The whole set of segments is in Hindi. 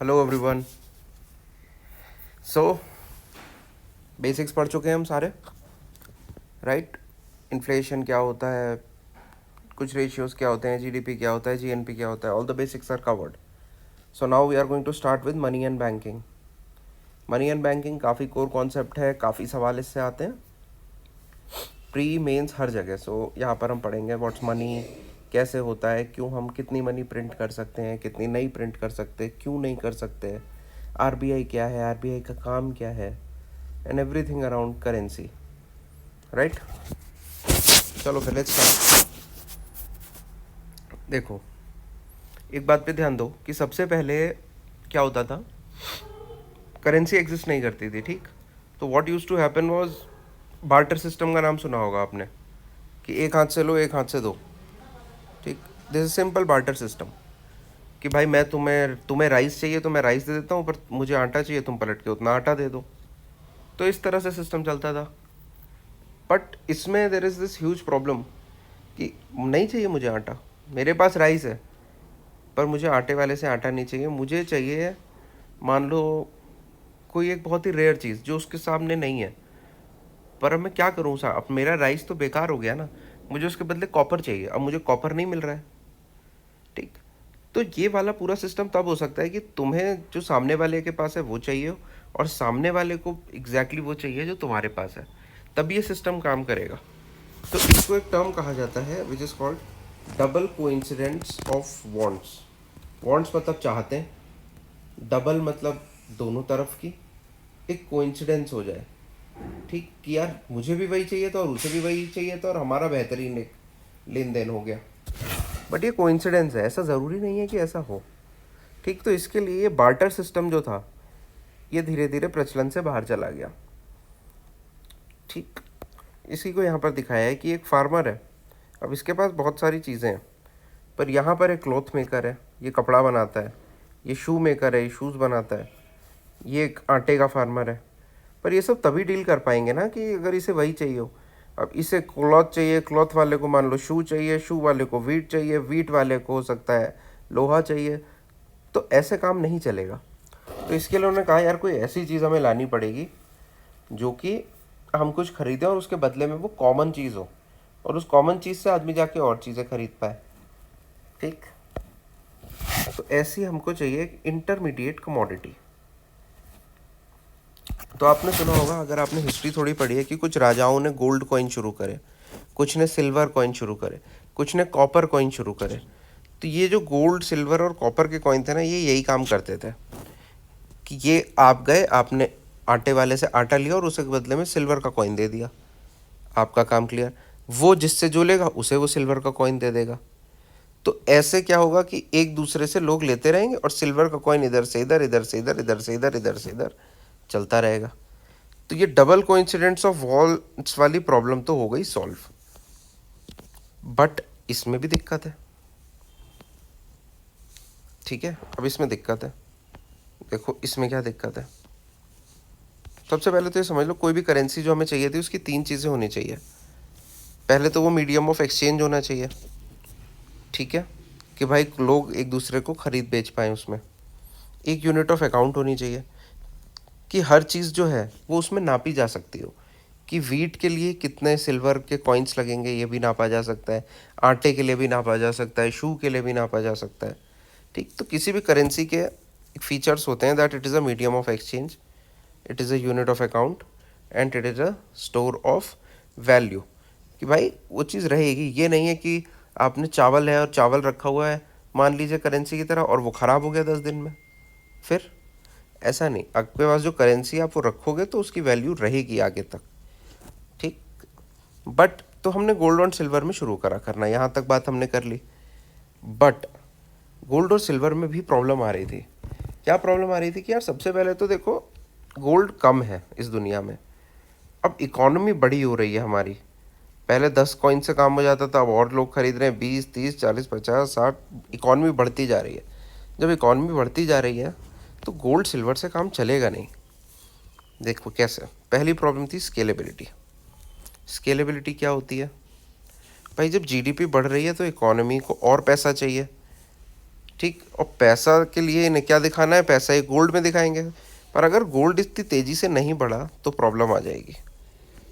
Hello everyone. सो बेसिक्स पढ़ चुके हैं हम सारे, राइट? इन्फ्लेशन क्या होता है, कुछ रेशियोज क्या होते हैं, जीडीपी क्या होता है, जीएनपी क्या होता है, all the basics are covered. So now we are going to start with money and banking. Money and banking काफ़ी कोर कॉन्सेप्ट है, काफ़ी सवाल इससे आते हैं प्री मेंस हर जगह. सो यहाँ पर हम पढ़ेंगे व्हाट्स मनी, कैसे होता है, क्यों हम कितनी मनी प्रिंट कर सकते हैं, कितनी नहीं प्रिंट कर सकते, क्यों नहीं कर सकते, आरबीआई क्या है, आरबीआई का काम क्या है, and everything around currency, right? चलो फिर लेट्स स्टार्ट. देखो, एक बात पे ध्यान दो कि सबसे पहले क्या होता था, करेंसी एग्जिस्ट नहीं करती थी, ठीक? तो what use to happen was, barter system का नाम सुना होगा आपने कि एक हाथ से लो एक हाथ से दो, ठीक? This is simple barter system कि भाई मैं तुम्हें राइस चाहिए तो मैं राइस दे देता हूँ, पर मुझे आटा चाहिए, तुम पलट के उतना आटा दे दो. तो इस तरह से सिस्टम चलता था. बट इसमें there is this huge problem कि नहीं चाहिए मुझे आटा, मेरे पास राइस है, पर मुझे आटे वाले से आटा नहीं चाहिए, मुझे चाहिए मान लो कोई एक बहुत ही रेयर चीज़ जो उसके सामने नहीं है. पर अब मैं क्या करूँ साहब, अब मेरा राइस तो बेकार हो गया ना, मुझे उसके बदले कॉपर चाहिए, अब मुझे कॉपर नहीं मिल रहा है, ठीक? तो ये वाला पूरा सिस्टम तब हो सकता है कि तुम्हें जो सामने वाले के पास है वो चाहिए हो, और सामने वाले को एग्जैक्टली वो चाहिए जो तुम्हारे पास है, तब ये सिस्टम काम करेगा. तो इसको एक टर्म कहा जाता है which is called double coincidence of wants. Wants मतलब चाहते हैं, डबल मतलब दोनों तरफ की एक कोइंसिडेंस हो जाए, ठीक? कि यार मुझे भी वही चाहिए था और उसे भी वही चाहिए था और हमारा बेहतरीन एक लेन देन हो गया. बट ये कोइंसिडेंस है, ऐसा ज़रूरी नहीं है कि ऐसा हो, ठीक? तो इसके लिए ये बार्टर सिस्टम जो था ये धीरे धीरे प्रचलन से बाहर चला गया, ठीक? इसी को यहाँ पर दिखाया है कि एक फार्मर है, अब इसके पास बहुत सारी चीज़ें हैं, पर यहाँ पर एक क्लॉथ मेकर है, ये कपड़ा बनाता है, ये शू मेकर है, ये शूज़ बनाता है, ये एक आटे का फार्मर है. पर ये सब तभी डील कर पाएंगे ना कि अगर इसे वही चाहिए हो. अब इसे क्लॉथ चाहिए, क्लॉथ वाले को मान लो शू चाहिए, शू वाले को वीट चाहिए, वीट वाले को हो सकता है लोहा चाहिए, तो ऐसे काम नहीं चलेगा. तो इसके लिए उन्होंने कहा यार कोई ऐसी चीज़ हमें लानी पड़ेगी जो कि हम कुछ खरीदें और उसके बदले में वो कॉमन चीज़ हो, और उस कॉमन चीज़ से आदमी जाके और चीज़ें खरीद पाए, ठीक? तो ऐसी हमको चाहिए एक इंटरमीडिएट कमोडिटी. तो आपने सुना होगा, अगर आपने हिस्ट्री थोड़ी पढ़ी है, कि कुछ राजाओं ने गोल्ड कॉइन शुरू करे, कुछ ने सिल्वर कॉइन शुरू करे, कुछ ने कॉपर कॉइन शुरू करे. तो ये जो गोल्ड सिल्वर और कॉपर के कॉइन थे ना, ये यही काम करते थे कि ये आप गए, आपने आटे वाले से आटा लिया और उसके बदले में सिल्वर का कॉइन दे दिया, आपका काम क्लियर. वो जिससे जो लेगा उसे वो सिल्वर का कॉइन दे देगा. तो ऐसे क्या होगा कि एक दूसरे से लोग लेते रहेंगे और सिल्वर का कॉइन इधर से इधर, इधर से इधर, इधर से इधर, इधर से इधर चलता रहेगा. तो ये डबल कोइंसिडेंस ऑफ वॉल्स वाली प्रॉब्लम तो हो गई सॉल्व. बट इसमें भी दिक्कत है, ठीक है? अब इसमें दिक्कत है. देखो इसमें क्या दिक्कत है. सबसे पहले तो ये समझ लो, कोई भी करेंसी जो हमें चाहिए थी उसकी तीन चीज़ें होनी चाहिए. पहले तो वो मीडियम ऑफ एक्सचेंज होना चाहिए, ठीक है, कि भाई लोग एक दूसरे को खरीद बेच पाएँ उसमें. एक यूनिट ऑफ अकाउंट होनी चाहिए कि हर चीज़ जो है वो उसमें नापी जा सकती हो, कि वीट के लिए कितने सिल्वर के कॉइन्स लगेंगे ये भी नापा जा सकता है, आटे के लिए भी नापा जा सकता है, शू के लिए भी नापा जा सकता है, ठीक? तो किसी भी करेंसी के फीचर्स होते हैं that it is a medium of exchange, it is a unit of account, and it is a store of value. कि भाई वो चीज़ रहेगी, ये नहीं है कि आपने चावल है और चावल रखा हुआ है मान लीजिए करेंसी की तरह, और वो ख़राब हो गया 10 दिन में, फिर ऐसा नहीं. आपके पास जो करेंसी आप वो रखोगे तो उसकी वैल्यू रहेगी आगे तक, ठीक? बट तो हमने गोल्ड और सिल्वर में शुरू करना, यहाँ तक बात हमने कर ली. बट गोल्ड और सिल्वर में भी प्रॉब्लम आ रही थी. क्या प्रॉब्लम आ रही थी कि यार सबसे पहले तो देखो, गोल्ड कम है इस दुनिया में, अब इकॉनमी बड़ी हो रही है हमारी. पहले 10 कॉइन से काम हो जाता था, अब और लोग खरीद रहे हैं 20, 30, 40, 50, 60. इकॉनमी बढ़ती जा रही है. जब इकॉनमी बढ़ती जा रही है तो गोल्ड सिल्वर से काम चलेगा नहीं. देखो कैसे. पहली प्रॉब्लम थी स्केलेबिलिटी. स्केलेबिलिटी क्या होती है भाई? जब जीडीपी बढ़ रही है तो इकॉनमी को और पैसा चाहिए, ठीक। और पैसा के लिए इन्हें क्या दिखाना है, पैसा ये गोल्ड में दिखाएंगे, पर अगर गोल्ड इतनी तेज़ी से नहीं बढ़ा तो प्रॉब्लम आ जाएगी।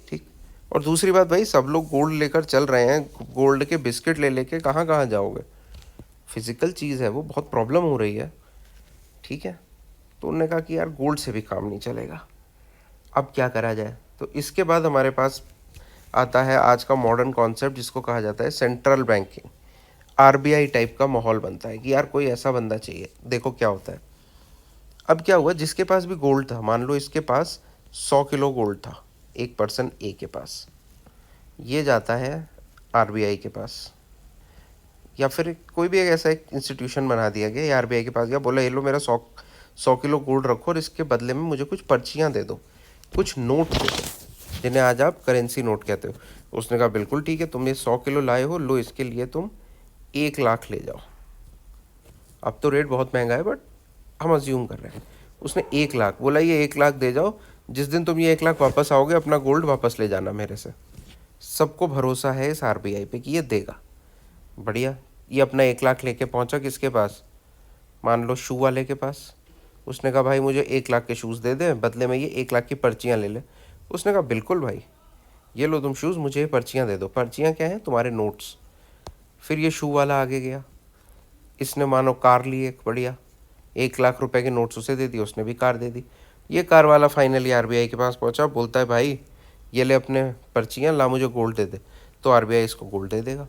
ठीक। और दूसरी बात भाई, सब लोग गोल्ड लेकर चल रहे हैं, गोल्ड के बिस्किट ले लेके कहाँ कहाँ जाओगे, फिजिकल चीज़ है वो, बहुत प्रॉब्लम हो रही है। ठीक है। तो उन्होंने कहा कि यार गोल्ड से भी काम नहीं चलेगा, अब क्या करा जाए। तो इसके बाद हमारे पास आता है आज का मॉडर्न कॉन्सेप्ट जिसको कहा जाता है सेंट्रल बैंकिंग। आरबीआई टाइप का माहौल बनता है कि यार कोई ऐसा बंदा चाहिए। देखो क्या होता है, अब क्या हुआ, जिसके पास भी गोल्ड था, मान लो इसके पास 100 किलो गोल्ड था, एक पर्सन ए के पास, ये जाता है आरबीआई के पास, या फिर कोई भी एक ऐसा एक इंस्टीट्यूशन बना दिया गया, ये आरबीआई के पास गया, बोला ये लो मेरा 100 किलो गोल्ड रखो और इसके बदले में मुझे कुछ पर्चियाँ दे दो, कुछ नोट दे दो, जिन्हें आज आप करेंसी नोट कहते हो। उसने कहा बिल्कुल ठीक है, तुम ये 100 किलो लाए हो, लो इसके लिए तुम 1 लाख ले जाओ। अब तो रेट बहुत महंगा है बट हम अज्यूम कर रहे हैं, उसने 1 लाख बोला, ये 1 लाख दे जाओ, जिस दिन तुम ये 1 लाख वापस आओगे अपना गोल्ड वापस ले जाना मेरे से। सबको भरोसा है इस आरबीआई पे कि ये देगा। बढ़िया। ये अपना 1 लाख लेके पहुंचा किसके पास, मान लो शू वाले के पास। उसने कहा भाई मुझे 1 लाख के शूज़ दे दे, बदले में ये 1 लाख की पर्चियाँ ले ले। उसने कहा बिल्कुल भाई, ये लो तुम शूज़, मुझे ये पर्चियाँ दे दो। पर्चियाँ क्या हैं, तुम्हारे नोट्स। फिर ये शू वाला आगे गया, इसने मानो कार ली एक बढ़िया, 1 लाख रुपए के नोट्स उसे दे दिए, उसने भी कार दे दी। ये कार वाला फाइनली आरबीआई के पास पहुंचा, बोलता है भाई ये ले अपने पर्चियाँ, ला मुझे गोल्ड दे दे। तो आरबीआई इसको गोल्ड दे देगा।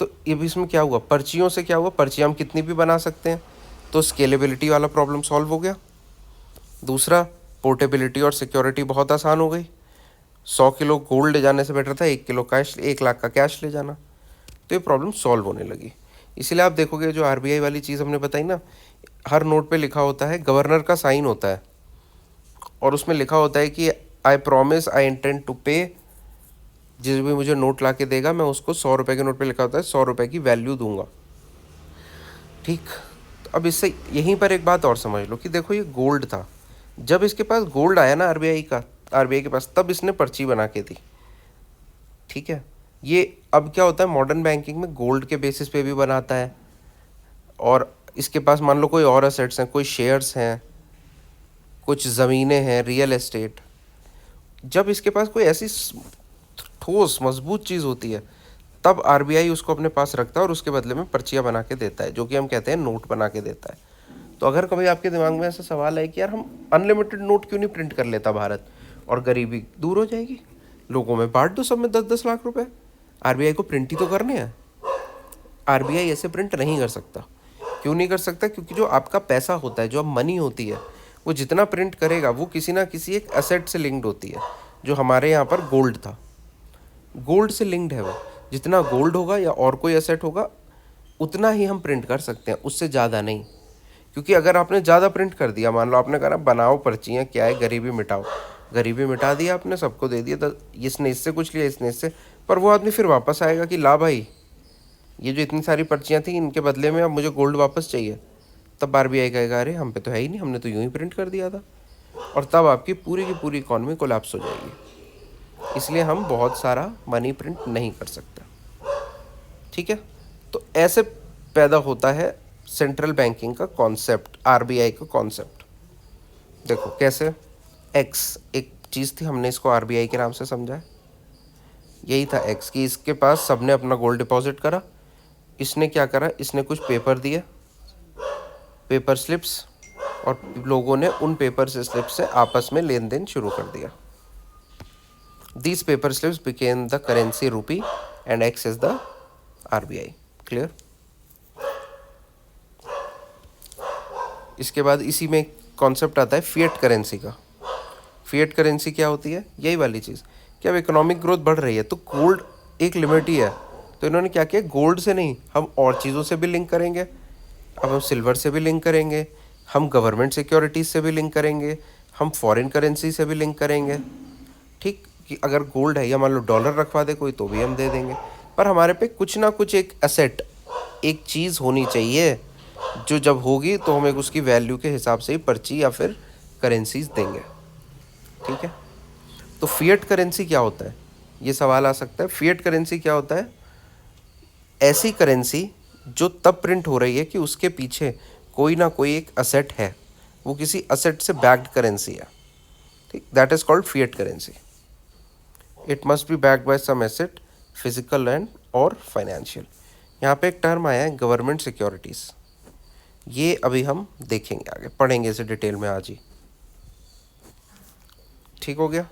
तो ये भी इसमें क्या हुआ, पर्चियों से क्या हुआ, पर्चियाँ हम कितनी भी बना सकते हैं, तो स्केलेबिलिटी वाला प्रॉब्लम सॉल्व हो गया। दूसरा, पोर्टेबिलिटी और सिक्योरिटी बहुत आसान हो गई। 100 किलो गोल्ड ले जाने से बेटर था 1 किलो कैश, 1 लाख का कैश ले जाना। तो ये प्रॉब्लम सॉल्व होने लगी। इसीलिए आप देखोगे जो आरबीआई वाली चीज़ हमने बताई ना, हर नोट पे लिखा होता है, गवर्नर का साइन होता है, और उसमें लिखा होता है कि I promise I intend to pay, जिस भी मुझे नोट ला के देगा मैं उसको 100 रुपये के नोट पे लिखा होता है 100 रुपये की वैल्यू दूंगा। ठीक। तो अब इससे यहीं पर एक बात और समझ लो कि देखो ये गोल्ड था, जब इसके पास गोल्ड आया ना आरबीआई के पास, तब इसने पर्ची बना के दी। ठीक है। ये अब क्या होता है, मॉडर्न बैंकिंग में गोल्ड के बेसिस पे भी बनाता है, और इसके पास मान लो कोई और असेट्स हैं, कोई शेयर्स हैं, कुछ ज़मीनें हैं, रियल एस्टेट। जब इसके पास कोई ऐसी ठोस मजबूत चीज़ होती है, तब आरबीआई उसको अपने पास रखता है और उसके बदले में पर्चियाँ बना के देता है, जो कि हम कहते हैं नोट बना के देता है। तो अगर कभी आपके दिमाग में ऐसा सवाल है कि यार हम अनलिमिटेड नोट क्यों नहीं प्रिंट कर लेता भारत, और गरीबी दूर हो जाएगी, लोगों में बांट दो सब में 10-10 लाख रुपए, आरबीआई को प्रिंट ही तो करने हैं। आरबीआई ऐसे प्रिंट नहीं कर सकता। क्यों नहीं कर सकता, क्योंकि जो आपका पैसा होता है, जो अब मनी होती है, वो जितना प्रिंट करेगा वो किसी ना किसी एक एसेट से लिंक्ड होती है। जो हमारे यहाँ पर गोल्ड था, गोल्ड से लिंक्ड है वो, जितना गोल्ड होगा या और कोई एसेट होगा उतना ही हम प्रिंट कर सकते हैं, उससे ज़्यादा नहीं। क्योंकि अगर आपने ज़्यादा प्रिंट कर दिया, मान लो आपने कहा ना बनाओ पर्चियाँ, क्या है गरीबी मिटाओ, गरीबी मिटा दिया आपने, सबको दे दिया, तो इसने इससे कुछ लिया, इसने इससे, पर वो आदमी फिर वापस आएगा कि ला भाई ये जो इतनी सारी पर्चियाँ थी इनके बदले में अब मुझे गोल्ड वापस चाहिए। तब आरबीआई कहेगा अरे हम पे तो है ही नहीं, हमने तो यूं ही प्रिंट कर दिया था, और तब आपकी पूरी की पूरी इकॉनमी कोलैप्स हो जाएगी। इसलिए हम बहुत सारा मनी प्रिंट नहीं कर सकते। ठीक है। तो ऐसे पैदा होता है सेंट्रल बैंकिंग का कॉन्सेप्ट, आरबीआई का कॉन्सेप्ट। देखो कैसे, एक्स एक चीज़ थी, हमने इसको आरबीआई के नाम से समझा है। यही था एक्स, कि इसके पास सबने अपना गोल्ड डिपॉजिट करा, इसने क्या करा, इसने कुछ पेपर दिए, पेपर स्लिप्स, और लोगों ने उन पेपर स्लिप से आपस में लेन देन शुरू कर दिया। These paper slips became the currency rupee and X is the RBI. Clear? इसके बाद इसी में कॉन्सेप्ट आता है फिएट करेंसी का। फिएट करेंसी क्या होती है, यही वाली चीज़ कि अब इकोनॉमिक ग्रोथ बढ़ रही है तो गोल्ड एक लिमिट ही है, तो इन्होंने क्या किया, गोल्ड से नहीं हम और चीज़ों से भी लिंक करेंगे। अब हम सिल्वर से भी लिंक करेंगे, हम गवर्नमेंट सिक्योरिटीज़ से भी लिंक करेंगे, हम फॉरेन करेंसी से भी लिंक करेंगे। ठीक, कि अगर गोल्ड है या मान लो डॉलर रखवा दे कोई तो भी हम दे देंगे, पर हमारे पे कुछ ना कुछ एक एसेट, एक चीज़ होनी चाहिए, जो जब होगी तो हम एक उसकी वैल्यू के हिसाब से ही पर्ची या फिर करेंसीज देंगे। ठीक है। तो फिएट करेंसी क्या होता है, ये सवाल आ सकता है। फिएट करेंसी क्या होता है, ऐसी करेंसी जो तब प्रिंट हो रही है कि उसके पीछे कोई ना कोई एक असेट है, वो किसी असेट से बैक्ड करेंसी है, ठीक, that is called fiat currency. It must be backed by some asset, physical and और फाइनेंशियल। यहाँ पे एक टर्म आया है गवर्नमेंट सिक्योरिटीज़, ये अभी हम देखेंगे आगे, पढ़ेंगे इसे डिटेल में आज ही, ठीक हो गया।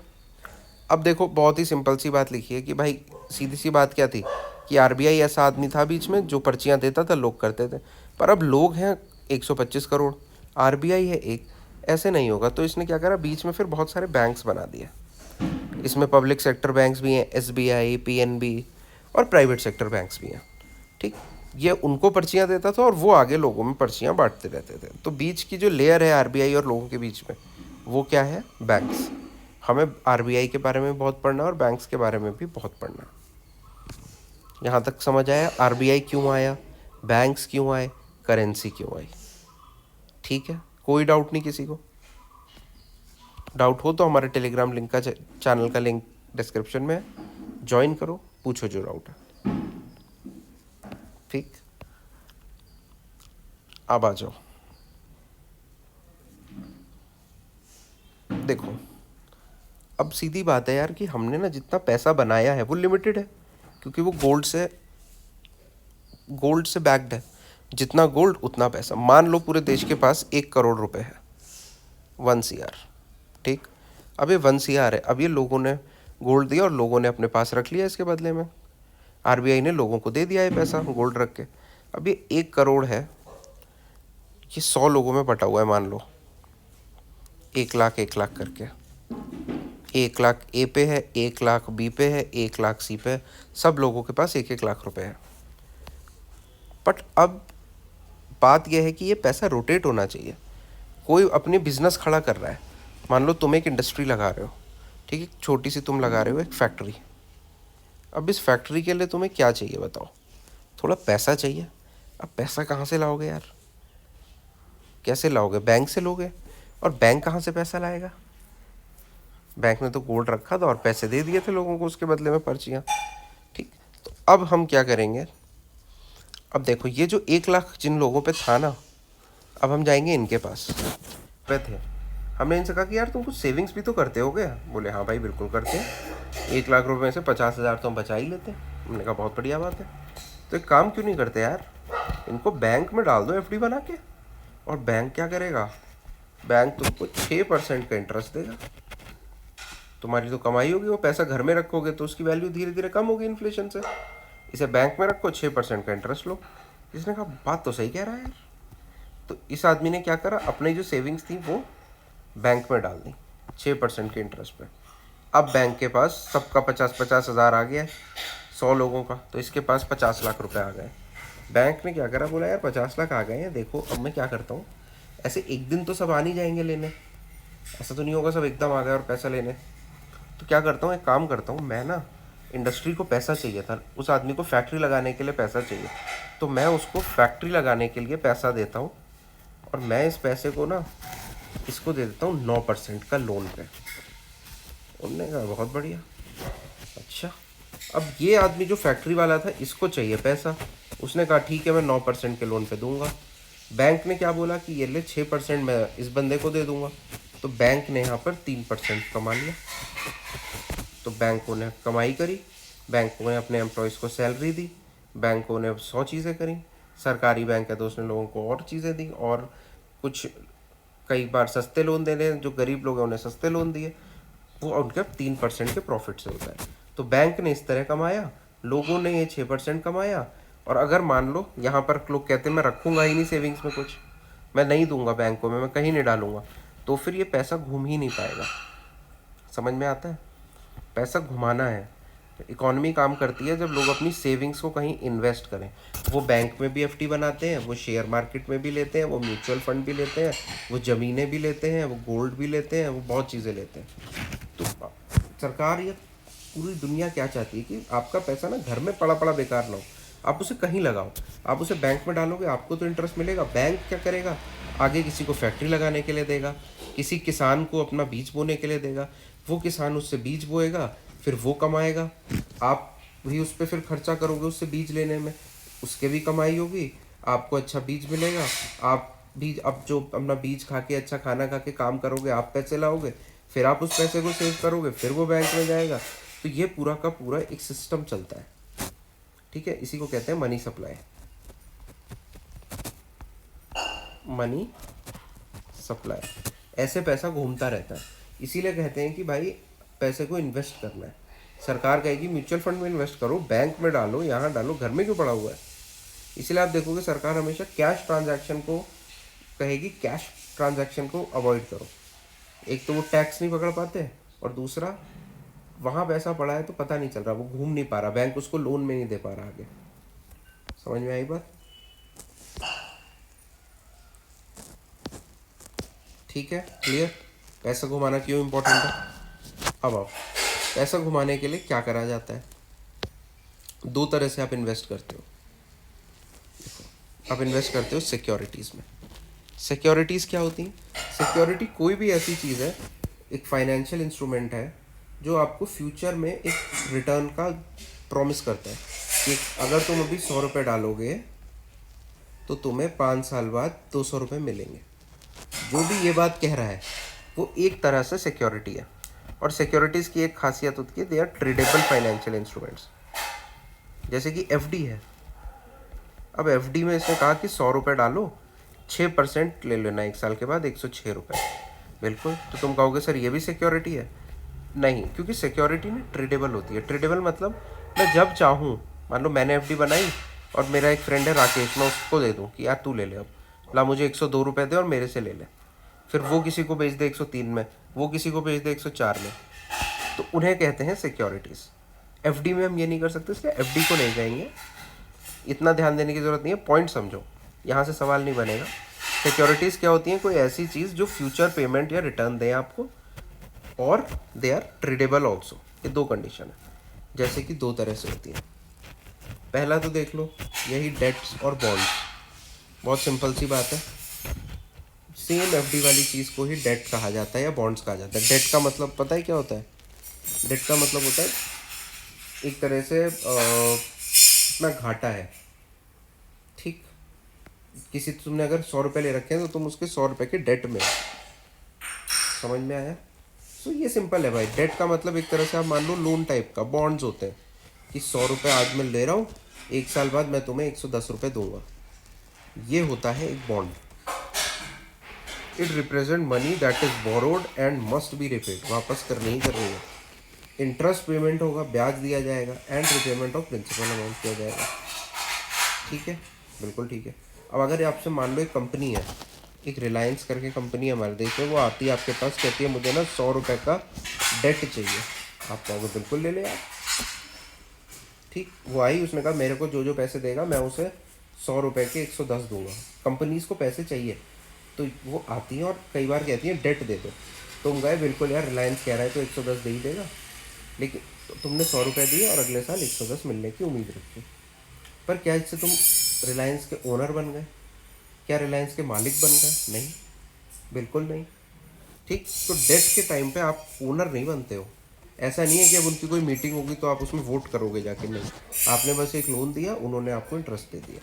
अब देखो बहुत ही सिंपल सी बात लिखी है कि भाई सीधी सी बात क्या थी कि आरबीआई ऐसा आदमी था बीच में जो पर्चियां देता था, लोग करते थे, पर अब लोग हैं 125 करोड़, आरबीआई है एक, ऐसे नहीं होगा। तो इसने क्या करा, बीच में फिर बहुत सारे बैंक्स बना दिए। इसमें पब्लिक सेक्टर बैंक्स भी हैं, एसबीआई, पीएनबी, और प्राइवेट सेक्टर बैंक्स भी हैं, ठीक। ये उनको पर्चियां देता था और वो आगे लोगों में पर्चियां बांटते रहते थे। तो बीच की जो लेयर है आरबीआई और लोगों के बीच में, वो क्या है, बैंक्स। हमें आरबीआई के बारे में बहुत पढ़ना और बैंक्स के बारे में भी बहुत पढ़ना। यहाँ तक समझ आया आरबीआई क्यों आया, बैंक्स क्यों आए, करेंसी क्यों आई, ठीक है। कोई डाउट नहीं किसी को? डाउट हो तो हमारे टेलीग्राम लिंक का चैनल का लिंक डिस्क्रिप्शन में है, ज्वाइन करो, पूछो जो डाउट है, ठीक। अब आ जाओ, देखो अब सीधी बात है यार कि हमने ना जितना पैसा बनाया है वो लिमिटेड है, क्योंकि वो गोल्ड से बैक्ड है। जितना गोल्ड उतना पैसा। मान लो पूरे देश के पास 1 करोड़ रुपए है, 1 CR, ठीक। अब ये 1 CR है, अब ये लोगों ने गोल्ड दिया और लोगों ने अपने पास रख लिया, इसके बदले में आरबीआई ने लोगों को दे दिया है पैसा गोल्ड रख के। अब ये 1 करोड़ है, ये 100 लोगों में बटा हुआ है, मान लो 1 लाख 1 लाख करके, 1 लाख ए पे है, 1 लाख बी पे है, 1 लाख सी पे है, सब लोगों के पास 1-1 लाख रुपए है। बट अब बात यह है कि ये पैसा रोटेट होना चाहिए। कोई अपने बिजनेस खड़ा कर रहा है, मान लो तुम एक इंडस्ट्री लगा रहे हो, ठीक है, छोटी सी तुम लगा रहे हो एक फैक्ट्री। अब इस फैक्ट्री के लिए तुम्हें क्या चाहिए बताओ? थोड़ा पैसा चाहिए। अब पैसा कहाँ से लाओगे यार? कैसे लाओगे? बैंक से लोगे, और बैंक कहाँ से पैसा लाएगा? बैंक ने तो गोल्ड रखा था और पैसे दे दिए थे लोगों को उसके बदले में पर्चियाँ, ठीक। तो अब हम क्या करेंगे, अब देखो ये जो 1 लाख जिन लोगों पे था ना, अब हम जाएंगे इनके पास पे थे, हमने इनसे कहा कि यार तुम कुछ सेविंग्स भी तो करते हो क्या? बोले हाँ भाई बिल्कुल करते हैं, 1 लाख रुपए में से 50,000 तो हम बचा ही लेते हैं। हमने कहा बहुत बढ़िया बात है, तो एक काम क्यों नहीं करते यार, इनको बैंक में डाल दो एफडी बना के, और बैंक क्या करेगा, बैंक तुमको 6% का इंटरेस्ट देगा। तुम्हारी तो कमाई होगी, वो पैसा घर में रखोगे तो उसकी वैल्यू धीरे धीरे कम होगी इन्फ्लेशन से, इसे बैंक में रखो, 6% का इंटरेस्ट लो। इसने कहा बात तो सही कह रहा है यार। तो इस आदमी ने क्या करा, अपनी जो सेविंग्स थी वो बैंक में डाल दी 6% के इंटरेस्ट पे। अब बैंक के पास सबका 50-50 हज़ार आ गया है, 100 लोगों का, तो इसके पास 50 लाख रुपए आ गए। बैंक ने क्या करा, बोला यार 50 लाख आ गए हैं, देखो अब मैं क्या करता हूँ, ऐसे एक दिन तो सब आ नहीं जाएंगे लेने, ऐसा तो नहीं होगा सब एकदम आ गए और पैसा लेने। तो क्या करता हूँ, एक काम करता हूँ मैं ना, इंडस्ट्री को पैसा चाहिए था, उस आदमी को फैक्ट्री लगाने के लिए पैसा चाहिए, तो मैं उसको फैक्ट्री लगाने के लिए पैसा देता हूँ, और मैं इस पैसे को ना इसको दे देता हूँ 9% का लोन पे। उन्होंने कहा बहुत बढ़िया। अच्छा, अब ये आदमी जो फैक्ट्री वाला था इसको चाहिए पैसा, उसने कहा ठीक है मैं 9% के लोन पे दूंगा। बैंक ने क्या बोला कि ये ले 6% मैं इस बंदे को दे दूंगा, तो बैंक ने यहाँ पर 3% कमा लिया। तो बैंकों ने कमाई करी, बैंकों ने अपने एम्प्लॉयज़ को सैलरी दी, बैंकों ने 100 चीज़ें करी, सरकारी बैंक है तो उसने लोगों को और चीज़ें दी, और कुछ कई बार सस्ते लोन दे रहे हैं, जो गरीब लोग हैं उन्हें सस्ते लोन दिए, वो उनके 3% के प्रॉफिट से होता है। तो बैंक ने इस तरह कमाया, लोगों ने ये 6% कमाया। और अगर मान लो यहाँ पर लोग कहते हैं मैं रखूँगा ही नहीं सेविंग्स में कुछ, मैं नहीं दूंगा बैंकों में, मैं कहीं नहीं डालूंगा, तो फिर ये पैसा घूम ही नहीं पाएगा। समझ में आता है? पैसा घुमाना है। इकॉनमी काम करती है जब लोग अपनी सेविंग्स को कहीं इन्वेस्ट करें। वो बैंक में भी एफडी बनाते हैं, वो शेयर मार्केट में भी लेते हैं, वो म्यूचुअल फंड भी लेते हैं, वो ज़मीनें भी लेते हैं, वो गोल्ड भी लेते हैं, वो बहुत चीज़ें लेते हैं। तो सरकार या पूरी दुनिया क्या चाहती है कि आपका पैसा ना घर में पड़ा पड़ा बेकार ना हो, आप उसे कहीं लगाओ। आप उसे बैंक में डालोगे आपको तो इंटरेस्ट मिलेगा, बैंक क्या करेगा, आगे किसी को फैक्ट्री लगाने के लिए देगा, किसी किसान को अपना बीज बोने के लिए देगा, वो किसान उससे बीज बोएगा, फिर वो कमाएगा, आप भी उस पर फिर खर्चा करोगे उससे बीज लेने में, उसके भी कमाई होगी, आपको अच्छा बीज मिलेगा, आप बीज अब जो अपना बीज खा के अच्छा खाना खा के काम करोगे, आप पैसे लाओगे, फिर आप उस पैसे को सेव करोगे, फिर वो बैंक में जाएगा। तो ये पूरा का पूरा एक सिस्टम चलता है। ठीक है, इसी को कहते हैं मनी सप्लाई। मनी सप्लाई, ऐसे पैसा घूमता रहता है। इसीलिए कहते हैं कि भाई पैसे को इन्वेस्ट करना है। सरकार कहेगी म्यूचुअल फंड में इन्वेस्ट करो, बैंक में डालो, यहाँ डालो, घर में क्यों पड़ा हुआ है। इसीलिए आप देखोगे सरकार हमेशा कैश ट्रांजैक्शन को कहेगी, कैश ट्रांजैक्शन को अवॉइड करो। एक तो वो टैक्स नहीं पकड़ पाते, और दूसरा वहाँ पैसा पड़ा है तो पता नहीं चल रहा, वो घूम नहीं पा रहा, बैंक उसको लोन में नहीं दे पा रहा आगे। समझ में आई बात? ठीक है, क्लियर। पैसा घुमाना क्यों इम्पोर्टेंट है? अब आओ, पैसा घुमाने के लिए क्या करा जाता है? दो तरह से आप इन्वेस्ट करते हो। आप इन्वेस्ट करते हो सिक्योरिटीज़ में। सिक्योरिटीज़ क्या होती हैं? सिक्योरिटी कोई भी ऐसी चीज़ है, एक फाइनेंशियल इंस्ट्रूमेंट है जो आपको फ्यूचर में एक रिटर्न का प्रॉमिस करता है कि अगर तुम अभी 100 रुपये डालोगे तो तुम्हें 5 साल बाद 200 रुपये मिलेंगे। जो भी ये बात कह रहा है वो एक तरह से सिक्योरिटी है। और सिक्योरिटीज़ की एक खासियत होती है, they are tradable financial instruments. जैसे कि एफडी है। अब एफडी में इसने कहा कि 100 रुपये डालो, 6% ले लेना, 1 साल के बाद 106 रुपये। बिल्कुल। तो तुम कहोगे सर ये भी सिक्योरिटी है? नहीं, क्योंकि सिक्योरिटी ना ट्रेडेबल होती है। ट्रेडेबल मतलब मैं जब चाहूँ, मान लो मैंने एफडी बनाई और मेरा एक फ्रेंड है राकेश, मैं उसको दे दूँ कि यार तू ले ले, अब ला मुझे 102 रुपये दे और मेरे से ले ले। फिर वो किसी को बेच दे 103 में, वो किसी को बेच दे 104 में, तो उन्हें कहते हैं सिक्योरिटीज़। एफडी में हम ये नहीं कर सकते, इसलिए एफडी को नहीं कहेंगे। इतना ध्यान देने की ज़रूरत नहीं है, पॉइंट समझो, यहाँ से सवाल नहीं बनेगा। सिक्योरिटीज़ क्या होती हैं? कोई ऐसी चीज़ जो फ्यूचर पेमेंट या रिटर्न दें आपको, और दे आर ट्रेडेबल ऑल्सो। ये दो कंडीशन है। जैसे कि दो तरह से होती है। पहला तो देख लो, यही डेट्स और बॉन्ड्स। बहुत सिंपल सी बात है, सेम एफडी वाली चीज़ को ही डेट कहा जाता है या बॉन्ड्स कहा जाता है। डेट का मतलब पता है क्या होता है? डेट का मतलब होता है एक तरह से इतना घाटा है। ठीक, किसी तुमने अगर 100 रुपये ले रखे हैं तो तुम उसके 100 रुपये के डेट में। समझ में आया? तो ये सिंपल है भाई। डेट का मतलब एक तरह से आप मान लो लोन टाइप का। बॉन्ड्स होते हैं कि 100 रुपये आज मैं ले रहा हूँ, 1 साल बाद मैं तुम्हें 110 रुपये दूंगा। ये होता है एक bond. It represent money that is borrowed and must be repaid. वापस करनी ही करनी है। इंटरेस्ट पेमेंट होगा, ब्याज दिया जाएगा, and repayment of principal amount किया जाएगा। ठीक है, बिल्कुल ठीक है। अब अगर आपसे मान लो एक कंपनी है, एक रिलायंस करके कंपनी है हमारे देश में, वो आती है आपके पास, कहती है मुझे ना 100 रुपये का डेट चाहिए। आप कहोगे बिल्कुल ले ले यार। ठीक, वो आई, उसने कहा मेरे को जो जो पैसे देगा मैं उसे 100 रुपये के 110 दूंगा। कंपनीज को पैसे चाहिए, तो वो आती हैं और कई बार कहती हैं डेट दे दो। तुम गए, बिल्कुल यार रिलायंस कह रहा है तो 110 दे ही देगा, लेकिन तुमने 100 रुपये दिए और अगले साल 110 मिलने की उम्मीद रखी। पर क्या इससे तुम रिलायंस के ओनर बन गए? क्या रिलायंस के मालिक बन गए? नहीं, बिल्कुल नहीं। ठीक, तो डेट के टाइम पे आप ओनर नहीं बनते हो। ऐसा नहीं है कि अब उनकी कोई मीटिंग होगी तो आप उसमें वोट करोगे जाके, नहीं। आपने बस एक लोन दिया, उन्होंने आपको इंटरेस्ट दे दिया।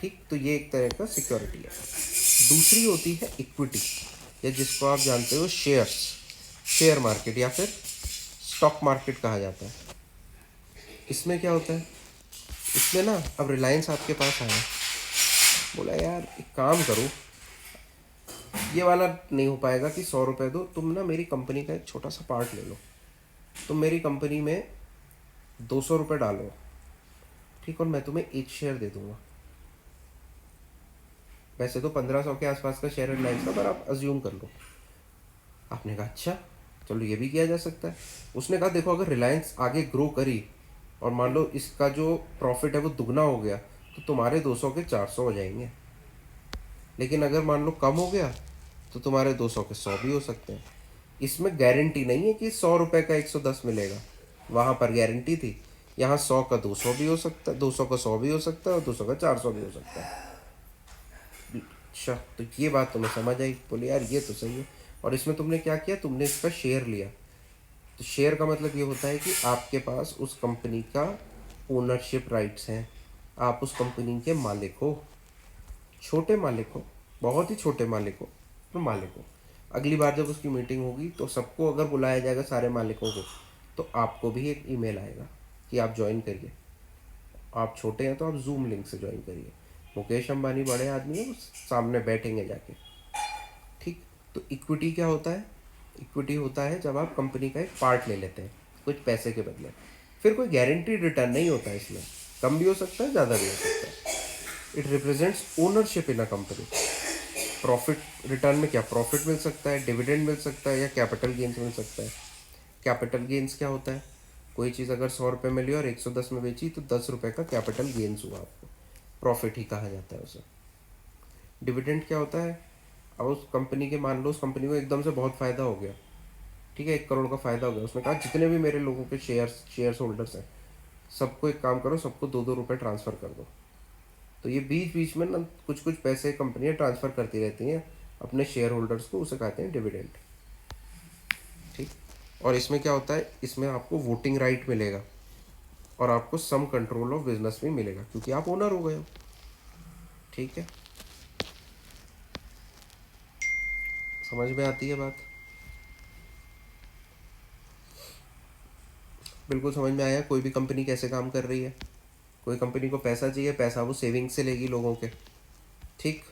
ठीक, तो ये एक तरह का सिक्योरिटी है। दूसरी होती है इक्विटी, या जिसको आप जानते हो शेयर्स, शेयर मार्केट या फिर स्टॉक मार्केट कहा जाता है। इसमें क्या होता है? इसमें ना, अब रिलायंस आपके पास आया, बोला यार एक काम करो, ये वाला नहीं हो पाएगा कि 100 रुपये दो, तुम ना मेरी कंपनी का एक छोटा सा पार्ट ले लो, तुम मेरी कंपनी में 200 रुपये डालो, ठीक, और मैं तुम्हें एक शेयर दे दूंगा। वैसे तो 1500 के आसपास का शेयर रिलायंस का, पर आप अज्यूम कर लो। आपने कहा अच्छा चलो ये भी किया जा सकता है। उसने कहा देखो, अगर रिलायंस आगे ग्रो करी और मान लो इसका जो प्रॉफिट है वो दुगना हो गया, तो तुम्हारे 200 के 400 हो जाएंगे। लेकिन अगर मान लो कम हो गया तो तुम्हारे 200 के 100 भी हो सकते हैं। इसमें गारंटी नहीं है कि 100 रुपये का 110 मिलेगा। वहाँ पर गारंटी थी, यहाँ 100 का 200 भी हो सकता है, 200 का 100 भी हो सकता है, और 200 का 400 भी हो सकता है। अच्छा, तो ये बात तुम्हें समझ आई? बोले यार ये तो सही है। और इसमें तुमने क्या किया? तुमने इसका शेयर लिया। तो शेयर का मतलब ये होता है कि आपके पास उस कंपनी का ओनरशिप राइट्स हैं। आप उस कंपनी के मालिक हो, छोटे मालिक हो, बहुत ही छोटे मालिक हो, पर मालिक हो। अगली बार जब उसकी मीटिंग होगी तो सबको अगर बुलाया जाएगा, सारे मालिकों को, तो आपको भी एक ईमेल आएगा कि आप ज्वाइन करिए। आप छोटे हैं तो आप जूम लिंक से ज्वाइन करिए। मुकेश अंबानी बड़े आदमी हैं, वो सामने बैठेंगे जाके। ठीक। तो इक्विटी क्या होता है? इक्विटी होता है जब आप कंपनी का एक पार्ट ले लेते हैं कुछ पैसे के बदले। फिर कोई गारंटीड रिटर्न नहीं होता है इसमें, कम भी हो सकता है, ज़्यादा भी हो सकता है। It represents ownership in a company. Profit return में क्या प्रॉफिट मिल सकता है, डिविडेंड मिल सकता है, या कैपिटल गेन्स मिल सकता है। कैपिटल गेन्स क्या होता है? कोई चीज़ अगर 100 रुपये में ली और 110 में बेची तो 10 रुपये का कैपिटल गेन्स हुआ आपको, प्रॉफिट ही कहा जाता है उसे। डिविडेंड क्या होता है? अब उस कंपनी के, मान लो उस कंपनी को एकदम से बहुत फ़ायदा हो गया, ठीक है, 1 करोड़ का फ़ायदा हो गया। उसने कहा जितने भी मेरे लोगों के शेयर्स होल्डर्स हैं, सबको एक काम करो, सबको 2-2 रुपये ट्रांसफ़र कर दो। तो ये बीच बीच में ना कुछ कुछ पैसे कंपनियां ट्रांसफ़र करती रहती हैं अपने शेयर होल्डर्स को, उसे कहते हैं डिविडेंड। ठीक। और इसमें क्या होता है? इसमें आपको वोटिंग राइट मिलेगा और आपको सम कंट्रोल ऑफ बिजनेस भी मिलेगा, क्योंकि आप ओनर हो गए हो। ठीक है, समझ में आती है बात? बिल्कुल समझ में आया। कोई भी कंपनी कैसे काम कर रही है? कोई कंपनी को पैसा चाहिए, पैसा वो सेविंग से लेगी लोगों के। ठीक।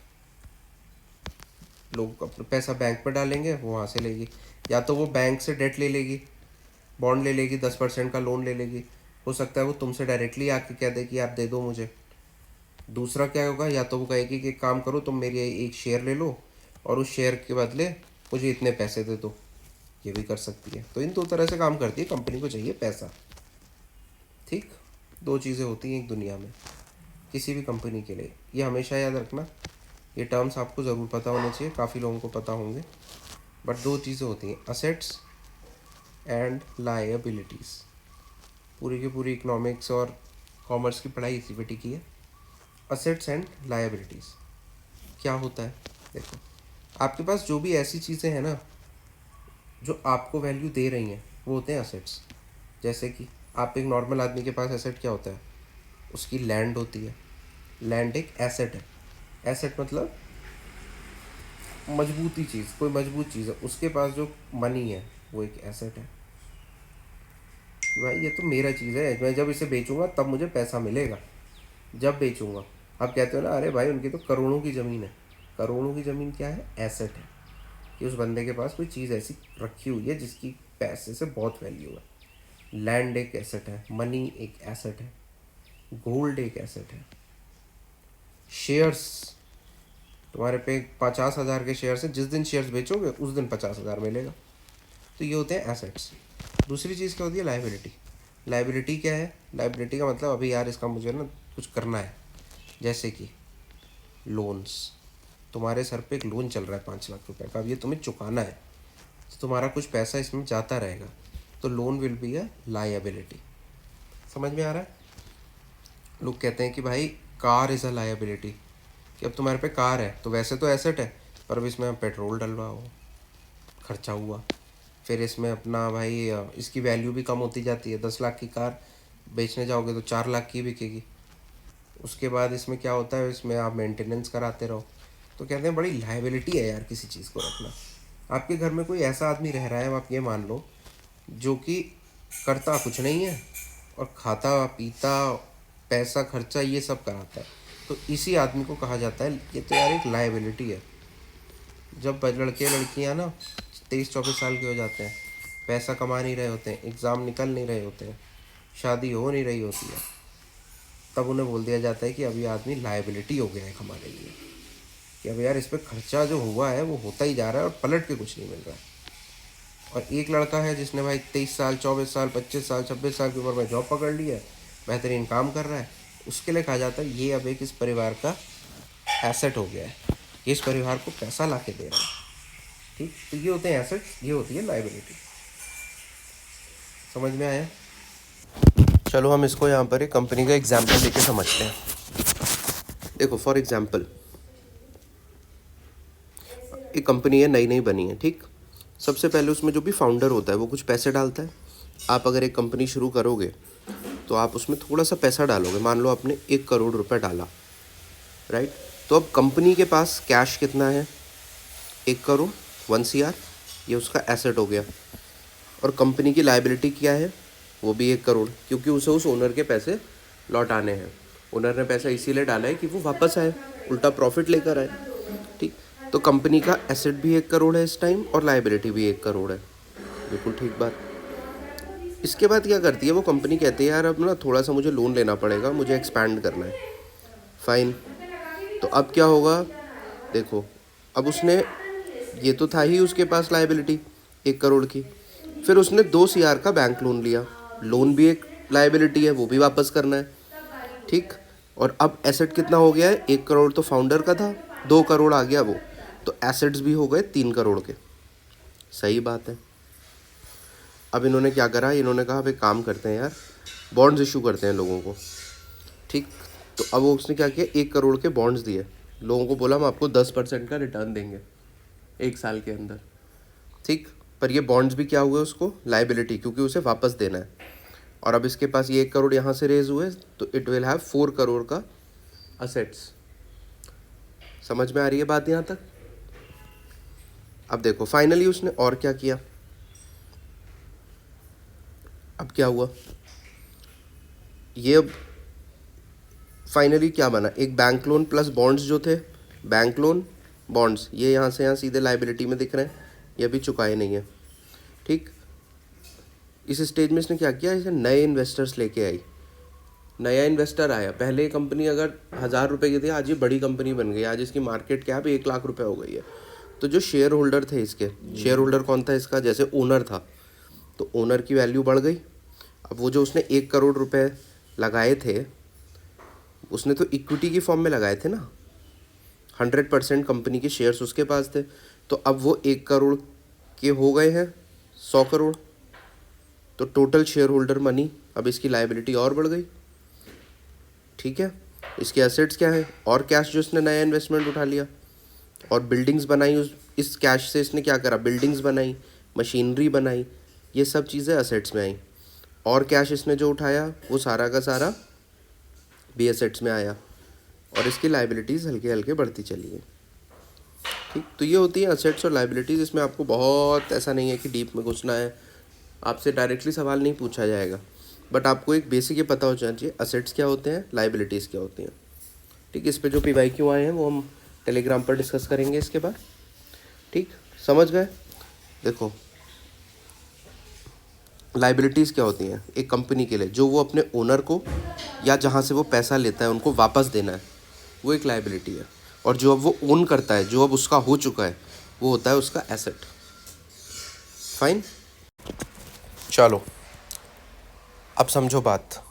लोग अपना पैसा बैंक पर डालेंगे, वो वहाँ से लेगी, या तो वो बैंक से डेट ले लेगी, बॉन्ड ले लेगी, 10% का लोन ले लेगी। हो सकता है वो तुमसे डायरेक्टली आके कह दे कि आप दे दो मुझे। दूसरा क्या होगा? या तो वो कहेगी कि एक काम करो, तुम मेरी एक शेयर ले लो और उस शेयर के बदले मुझे इतने पैसे दे दो। ये भी कर सकती है। तो इन 2 तरह से काम करती है। कंपनी को चाहिए पैसा। ठीक। 2 चीज़ें होती हैं एक दुनिया में किसी भी कंपनी के लिए, ये हमेशा याद रखना। ये टर्म्स आपको ज़रूर पता होने चाहिए, काफ़ी लोगों को पता होंगे। बट 2 चीज़ें होती हैं, असेट्स एंड लायबिलिटीज़। पूरी की पूरी इकोनॉमिक्स और कॉमर्स की पढ़ाई इसी पे टिकी है। असेट्स एंड लायबिलिटीज़ क्या होता है? देखो, आपके पास जो भी ऐसी चीज़ें हैं ना जो आपको वैल्यू दे रही हैं, वो होते हैं असेट्स। जैसे कि आप एक नॉर्मल आदमी के पास एसेट क्या होता है? उसकी लैंड होती है। लैंड एक एसेट है। एसेट मतलब मजबूती चीज़, कोई मजबूत चीज़ है। उसके पास जो मनी है वो एक एसेट है। भाई ये तो मेरा चीज़ है, मैं जब इसे बेचूंगा तब मुझे पैसा मिलेगा, जब बेचूंगा। आप कहते हो ना, अरे भाई उनकी तो करोड़ों की ज़मीन है। करोड़ों की ज़मीन क्या है? एसेट है। कि उस बंदे के पास कोई चीज़ ऐसी रखी हुई है जिसकी पैसे से बहुत वैल्यू है। लैंड एक एसेट है, मनी एक एसेट है, गोल्ड एक एसेट है, शेयर्स, तुम्हारे पे 50,000 के शेयर्स हैं, जिस दिन शेयर्स बेचोगे उस दिन 50,000 मिलेगा। तो ये होते हैं एसेट्स। दूसरी चीज़ क्या होती है? लाइबिलिटी। लाइबिलिटी क्या है? लाइबिलिटी का मतलब, अभी यार इसका मुझे ना कुछ करना है। जैसे कि लोन्स, तुम्हारे सर पे एक लोन चल रहा है 5 लाख रुपए का, अब ये तुम्हें चुकाना है, तो तुम्हारा कुछ पैसा इसमें जाता रहेगा। तो loan will be a liability. समझ में आ रहा है? लोग कहते हैं कि भाई कार इज़ अ लायबिलिटी, कि अब तुम्हारे पे कार है तो वैसे तो एसेट है, पर अब इसमें पेट्रोल डलवाओ, खर्चा हुआ। फिर इसमें अपना भाई इसकी वैल्यू भी कम होती जाती है। 10 लाख की कार बेचने जाओगे तो 4 लाख की बिकेगी। उसके बाद इसमें क्या होता है? इसमें आप मेंटेनेंस कराते रहो। तो कहते हैं बड़ी लायबिलिटी है यार किसी चीज़ को रखना। आपके घर में कोई ऐसा आदमी रह रहा है, आप ये मान लो, जो कि करता कुछ नहीं है और खाता पीता, पैसा खर्चा ये सब कराता है, तो इसी आदमी को कहा जाता है ये तो यार एक लायबिलिटी है। जब लड़के लड़कियां ना 23-24 साल के हो जाते हैं, पैसा कमा नहीं रहे होते हैं, एग्ज़ाम निकल नहीं रहे होते हैं, शादी हो नहीं रही होती है, तब उन्हें बोल दिया जाता है कि अभी आदमी लायबिलिटी हो गया है हमारे लिए, कि अब यार इस पर खर्चा जो हुआ है वो होता ही जा रहा है और पलट के कुछ नहीं मिल रहा है। और एक लड़का है जिसने भाई 23 साल, 24 साल, 25 साल, 26 साल की उम्र में जॉब पकड़ ली है, बेहतरीन काम कर रहा है, उसके लिए कहा जाता है ये अब एक इस परिवार का एसेट हो गया है, ये इस परिवार को पैसा ला के दे रहा है। ठीक। तो ये होते हैं एसेट्स, ये होती है लायबिलिटी। समझ में आया? चलो हम इसको यहाँ पर एक कंपनी का एग्जाम्पल लेके समझते हैं। देखो फॉर एग्जाम्पल, एक कंपनी है, नई नई बनी है। ठीक। सबसे पहले उसमें जो भी फाउंडर होता है वो कुछ पैसे डालता है। आप अगर एक कंपनी शुरू करोगे तो आप उसमें थोड़ा सा पैसा डालोगे, मान लो आपने 1 करोड़ रुपए डाला, राइट। तो अब कंपनी के पास कैश कितना है, 1 करोड़, 1 CR, ये उसका एसेट हो गया। और कंपनी की लाइबिलिटी क्या है, वो भी 1 करोड़, क्योंकि उसे उस ओनर के पैसे लौटाने हैं। ओनर ने पैसा इसीलिए डाला है कि वो वापस आए, उल्टा प्रॉफिट लेकर आए, ठीक। तो कंपनी का एसेट भी 1 करोड़ है इस टाइम, और लाइबिलिटी भी 1 करोड़ है, बिल्कुल ठीक बात। इसके बाद क्या करती है वो कंपनी, कहती है यार अब ना थोड़ा सा मुझे लोन लेना पड़ेगा, मुझे एक्सपैंड करना है, फाइन। तो अब क्या होगा, देखो अब उसने, ये तो था ही उसके पास लाइबिलिटी 1 करोड़ की, फिर उसने 2 CR का बैंक लोन लिया, लोन भी एक लाइबिलिटी है, वो भी वापस करना है, ठीक। और अब एसेट कितना हो गया है, 1 करोड़ तो फाउंडर का था, 2 करोड़ आ गया वो, तो एसेट्स भी हो गए 3 करोड़ के। सही बात है। अब इन्होंने क्या करा, इन्होंने कहा भाई काम करते हैं यार, बॉन्ड्स इशू करते हैं लोगों को, ठीक। तो अब उसने क्या किया, 1 करोड़ के बॉन्ड्स दिए लोगों को, बोला हम आपको 10% का रिटर्न देंगे 1 साल के अंदर, ठीक। पर ये बॉन्ड्स भी क्या हुए उसको, लाइबिलिटी, क्योंकि उसे वापस देना है। और अब इसके पास ये 1 करोड़ यहाँ से रेज हुए, तो इट विल हैव 4 करोड़ का असेट्स। समझ में आ रही है बात यहाँ तक। अब देखो फाइनली उसने और क्या किया, अब क्या हुआ, ये अब फाइनली क्या बना, एक बैंक लोन प्लस बॉन्ड्स जो थे, बैंक लोन बॉन्ड्स, ये यहाँ से यहाँ सीधे लाइबिलिटी में दिख रहे हैं, ये अभी चुकाए नहीं है, ठीक। इस स्टेज में इसने क्या किया, इसे नए इन्वेस्टर्स लेके आई, नया इन्वेस्टर आया। पहले कंपनी अगर 1000 रुपये की थी, आज ये बड़ी कंपनी बन गई, आज इसकी मार्केट कैप 1 लाख रुपए हो गई है। तो जो शेयर होल्डर थे इसके, शेयर होल्डर कौन था इसका, जैसे ओनर था, तो ओनर की वैल्यू बढ़ गई। अब वो जो उसने 1 करोड़ रुपए लगाए थे, उसने तो इक्विटी की फॉर्म में लगाए थे ना, 100% कंपनी के शेयर्स उसके पास थे, तो अब वो 1 करोड़ के हो गए हैं 100 करोड़। तो टोटल शेयर होल्डर मनी, अब इसकी लाइबिलिटी और बढ़ गई, ठीक है। इसके एसेट्स क्या है, और कैश जो इसने नया इन्वेस्टमेंट उठा लिया, और बिल्डिंग्स बनाई, इस कैश से इसने क्या करा, बिल्डिंग्स बनाई, मशीनरी बनाई, ये सब चीज़ें एसेट्स में आई। और कैश इसने जो उठाया वो सारा का सारा भी एसेट्स में आया, और इसकी लाइबिलिटीज़ हल्के हल्के बढ़ती चली गई, ठीक। तो ये होती है एसेट्स और लाइबिलिटीज़। इसमें आपको बहुत ऐसा नहीं है कि डीप में घुसना है, आपसे डायरेक्टली सवाल नहीं पूछा जाएगा, बट आपको एक बेसिक ये पता हो जाना चाहिए असेट्स क्या होते हैं, लाइबिलिटीज़ क्या होती हैं, ठीक। इस पे जो PYQ आए हैं वो हम टेलीग्राम पर डिस्कस करेंगे इसके बाद, ठीक। समझ गए। देखो लाइबिलिटीज़ क्या होती हैं एक कंपनी के लिए, जो वो अपने ओनर को या जहाँ से वो पैसा लेता है उनको वापस देना है, वो एक लाइबिलिटी है। और जो अब वो ओन करता है, जो अब उसका हो चुका है, वो होता है उसका एसेट। फाइन, चलो अब समझो बात।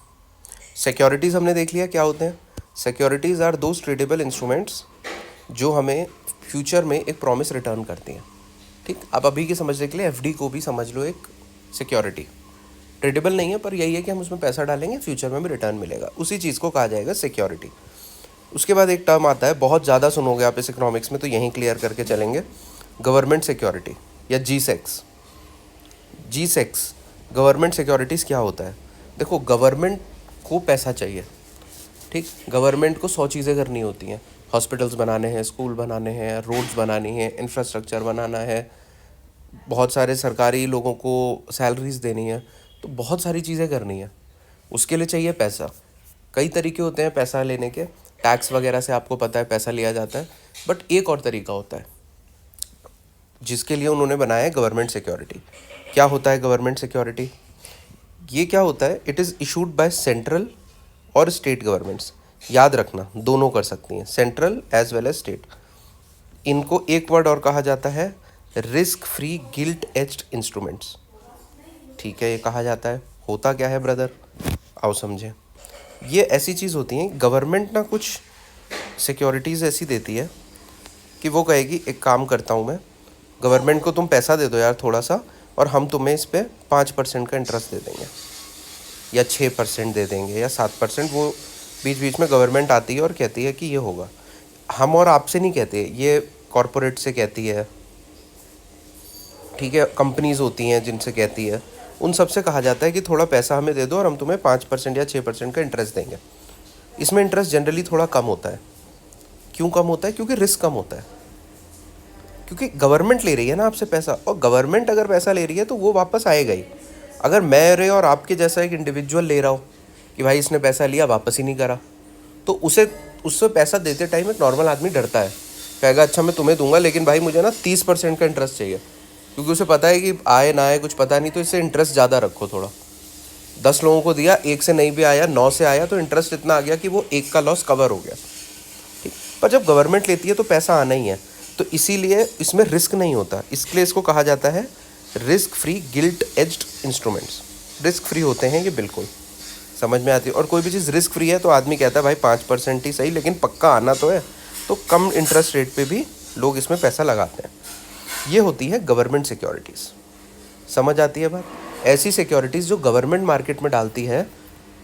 सिक्योरिटीज़ हमने देख लिया क्या होते हैं। Securities are those tradable instruments जो हमें फ्यूचर में एक प्रॉमिस रिटर्न करती हैं, ठीक। अब अभी के समझने के लिए FD को भी समझ लो एक सिक्योरिटी, ट्रेडेबल नहीं है पर यही है कि हम उसमें पैसा डालेंगे, फ्यूचर में भी रिटर्न मिलेगा, उसी चीज़ को कहा जाएगा सिक्योरिटी। उसके बाद एक टर्म आता है, बहुत ज़्यादा सुनोगे आप इस इकोनॉमिक्स में, तो यहीं क्लियर करके चलेंगे, गवर्नमेंट सिक्योरिटी या G-SEC। गवर्नमेंट सिक्योरिटीज़ क्या होता है। देखो गवर्नमेंट को पैसा चाहिए, ठीक। गवर्नमेंट को 100 चीज़ें करनी होती हैं, हॉस्पिटल्स बनाने हैं, स्कूल बनाने हैं, रोड्स बनानी है, इंफ्रास्ट्रक्चर बनाना है, बहुत सारे सरकारी लोगों को सैलरीज देनी है, तो बहुत सारी चीज़ें करनी है, उसके लिए चाहिए पैसा। कई तरीके होते हैं पैसा लेने के, टैक्स वगैरह से आपको पता है पैसा लिया जाता है, बट एक और तरीका होता है जिसके लिए उन्होंने बनाया है गवर्नमेंट सिक्योरिटी। क्या होता है गवर्नमेंट सिक्योरिटी, ये क्या होता है, it is issued by central और स्टेट गवर्नमेंट्स। याद रखना दोनों कर सकती हैं, central as well as state. इनको एक वर्ड और कहा जाता है risk free gilt edged instruments, ठीक है। ये कहा जाता है, होता क्या है ब्रदर, आओ समझें। ये ऐसी चीज़ होती हैं, गवर्नमेंट ना कुछ सिक्योरिटीज़ ऐसी देती है कि वो कहेगी एक काम करता हूँ मैं, गवर्नमेंट को तुम पैसा दे दो यार थोड़ा सा, और हम तुम्हें इस पर 5% का इंटरेस्ट दे देंगे, या 6% दे देंगे, या 7%। वो बीच बीच में गवर्नमेंट आती है और कहती है कि ये होगा। हम और आपसे नहीं कहते, ये कॉरपोरेट से कहती है, ठीक है, कंपनीज़ होती हैं जिनसे कहती है, उन सब से कहा जाता है कि थोड़ा पैसा हमें दे दो और हम तुम्हें 5% या 6% का इंटरेस्ट देंगे। इसमें इंटरेस्ट जनरली थोड़ा कम होता है। क्यों कम होता है? क्योंकि रिस्क कम होता है, क्योंकि गवर्नमेंट ले रही है ना आपसे पैसा, और गवर्नमेंट अगर पैसा ले रही है तो वो वापस आएगा ही। अगर मेरे और आपके जैसा एक इंडिविजुअल ले रहा हो कि भाई इसने पैसा लिया वापस ही नहीं करा, तो उससे पैसा देते टाइम एक नॉर्मल आदमी डरता है, कहेगा अच्छा मैं तुम्हें दूंगा लेकिन भाई मुझे ना 30% का इंटरेस्ट चाहिए, क्योंकि उसे पता है कि आए ना आए कुछ पता नहीं, तो इससे इंटरेस्ट ज़्यादा रखो थोड़ा। 10 लोगों को दिया, एक से नहीं भी आया, 9 से आया, तो इंटरेस्ट इतना आ गया कि वो एक का लॉस कवर हो गया। ठीक, पर जब गवर्नमेंट लेती है तो पैसा आना ही है, तो इसीलिए इसमें रिस्क नहीं होता, इसलिए इसको कहा जाता है risk free gilt edged instruments. Risk free होते हैं ये, बिल्कुल समझ में आती है। और कोई भी चीज़ रिस्क फ्री है तो आदमी कहता है भाई 5% ही सही, लेकिन पक्का आना तो है, तो कम इंटरेस्ट रेट पे भी लोग इसमें पैसा लगाते हैं। ये होती है गवर्नमेंट सिक्योरिटीज़। समझ आती है बात? ऐसी सिक्योरिटीज़ जो गवर्नमेंट मार्केट में डालती है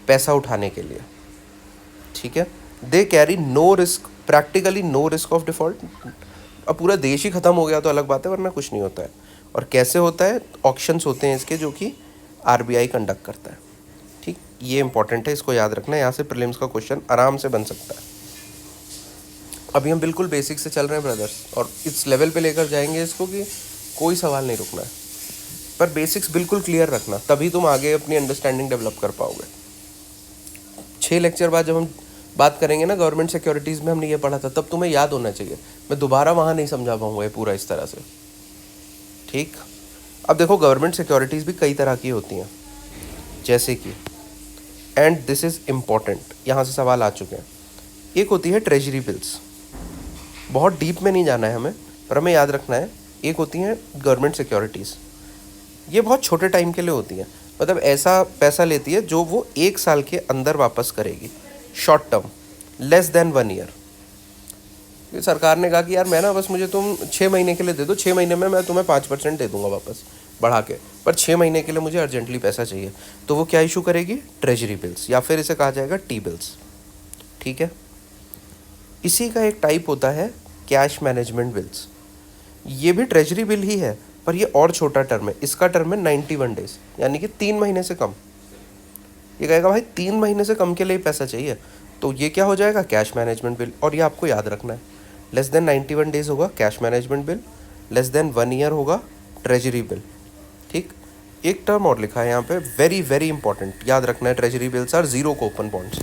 पैसा उठाने के लिए। ठीक है, they carry no risk, practically no risk of default. अब पूरा देश ही ख़त्म हो गया तो अलग बात है, वरना कुछ नहीं होता है। और कैसे होता है? ऑक्शंस होते हैं इसके, जो कि आरबीआई कंडक्ट करता है। ठीक, ये इंपॉर्टेंट है, इसको याद रखना है, यहाँ से प्रीलिम्स का क्वेश्चन आराम से बन सकता है। अभी हम बिल्कुल बेसिक से चल रहे हैं ब्रदर्स, और इस लेवल पे लेकर जाएंगे इसको कि कोई सवाल नहीं रुकना है, पर बेसिक्स बिल्कुल क्लियर रखना, तभी तुम आगे अपनी अंडरस्टैंडिंग डेवलप कर पाओगे। 6 लेक्चर बाद जब हम बात करेंगे ना गवर्नमेंट सिक्योरिटीज़ में, हमने ये पढ़ा था, तब तुम्हें याद होना चाहिए। मैं दोबारा वहाँ नहीं समझा पाऊँगा ये पूरा इस तरह से। ठीक, अब देखो गवर्नमेंट सिक्योरिटीज़ भी कई तरह की होती हैं, जैसे कि, एंड दिस इज़ इम्पॉर्टेंट, यहाँ से सवाल आ चुके हैं। एक होती है ट्रेजरी बिल्स, बहुत डीप में नहीं जाना है हमें, पर हमें याद रखना है। एक होती हैं गवर्नमेंट सिक्योरिटीज़, ये बहुत छोटे टाइम के लिए होती हैं, मतलब ऐसा पैसा लेती है जो वो 1 साल के अंदर वापस करेगी, short term, less than 1 year. सरकार ने कहा कि यार मैं ना बस मुझे तुम 6 महीने के लिए दे दो, 6 महीने में मैं तुम्हें 5% दे दूंगा वापस बढ़ा के, पर 6 महीने के लिए मुझे अर्जेंटली पैसा चाहिए, तो वो क्या इशू करेगी? ट्रेजरी बिल्स, या फिर इसे कहा जाएगा टी बिल्स। ठीक है, इसी का एक टाइप होता है कैश मैनेजमेंट बिल्स। ये भी ट्रेजरी बिल ही है, पर ये और छोटा टर्म है, इसका टर्म है 91 डेज, यानी कि 3 महीने से कम। ये कहेगा भाई 3 महीने से कम के लिए पैसा चाहिए, तो ये क्या हो जाएगा? Cash management bill. और ये आपको याद रखना है, लेस देन 91 डेज होगा cash management bill, less than 1 year होगा ट्रेजरी बिल। ठीक, एक टर्म और लिखा है यहाँ पे, वेरी वेरी इंपॉर्टेंट, याद रखना है, treasury bills are zero coupon bonds.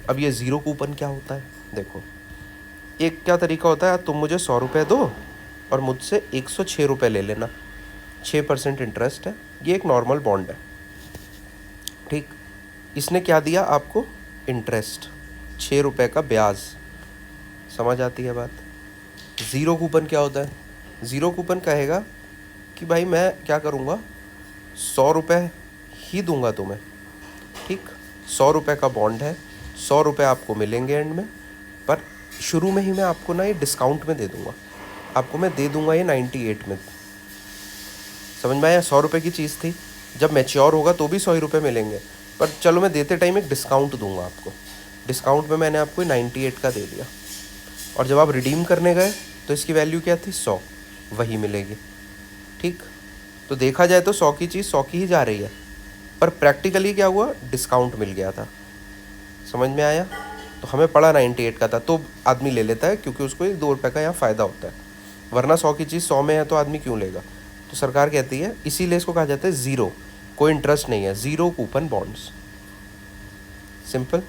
अब ये जीरो कूपन क्या होता है? देखो, एक क्या तरीका होता है, तुम मुझे 100 रुपये दो और मुझसे 106 रुपये ले लेना, 6% इंटरेस्ट है, ये एक नॉर्मल बॉन्ड है। ठीक, इसने क्या दिया आपको? इंटरेस्ट, 6 रुपये का ब्याज। समझ आती है बात? ज़ीरो कूपन क्या होता है? ज़ीरो कूपन कहेगा कि भाई मैं क्या करूँगा, 100 रुपये ही दूंगा तुम्हें। ठीक, 100 रुपये का बॉन्ड है, 100 रुपये आपको मिलेंगे एंड में, पर शुरू में ही मैं आपको ना ये डिस्काउंट में दे दूंगा, आपको मैं दे दूंगा ये 98 में। समझ में आया? 100 रुपये की चीज़ थी, जब मैच्योर होगा तो भी 100 ही रुपये मिलेंगे, पर चलो मैं देते टाइम एक डिस्काउंट दूंगा आपको, डिस्काउंट में मैंने आपको 98 का दे दिया, और जब आप रिडीम करने गए तो इसकी वैल्यू क्या थी? 100, वही मिलेगी। ठीक, तो देखा जाए तो 100 की चीज़ 100 की ही जा रही है, पर प्रैक्टिकली क्या हुआ? डिस्काउंट मिल गया था। समझ में आया? तो हमें पड़ा 98 का था, तो आदमी ले लेता है, क्योंकि उसको 2 रुपये का यहाँ फ़ायदा होता है, वरना 100 की चीज़ 100 में है तो आदमी क्यों लेगा? तो सरकार कहती है, इसीलिए इसको कहा जाता है ज़ीरो, कोई इंटरेस्ट नहीं है, ज़ीरो कूपन बॉन्ड्स। सिंपल,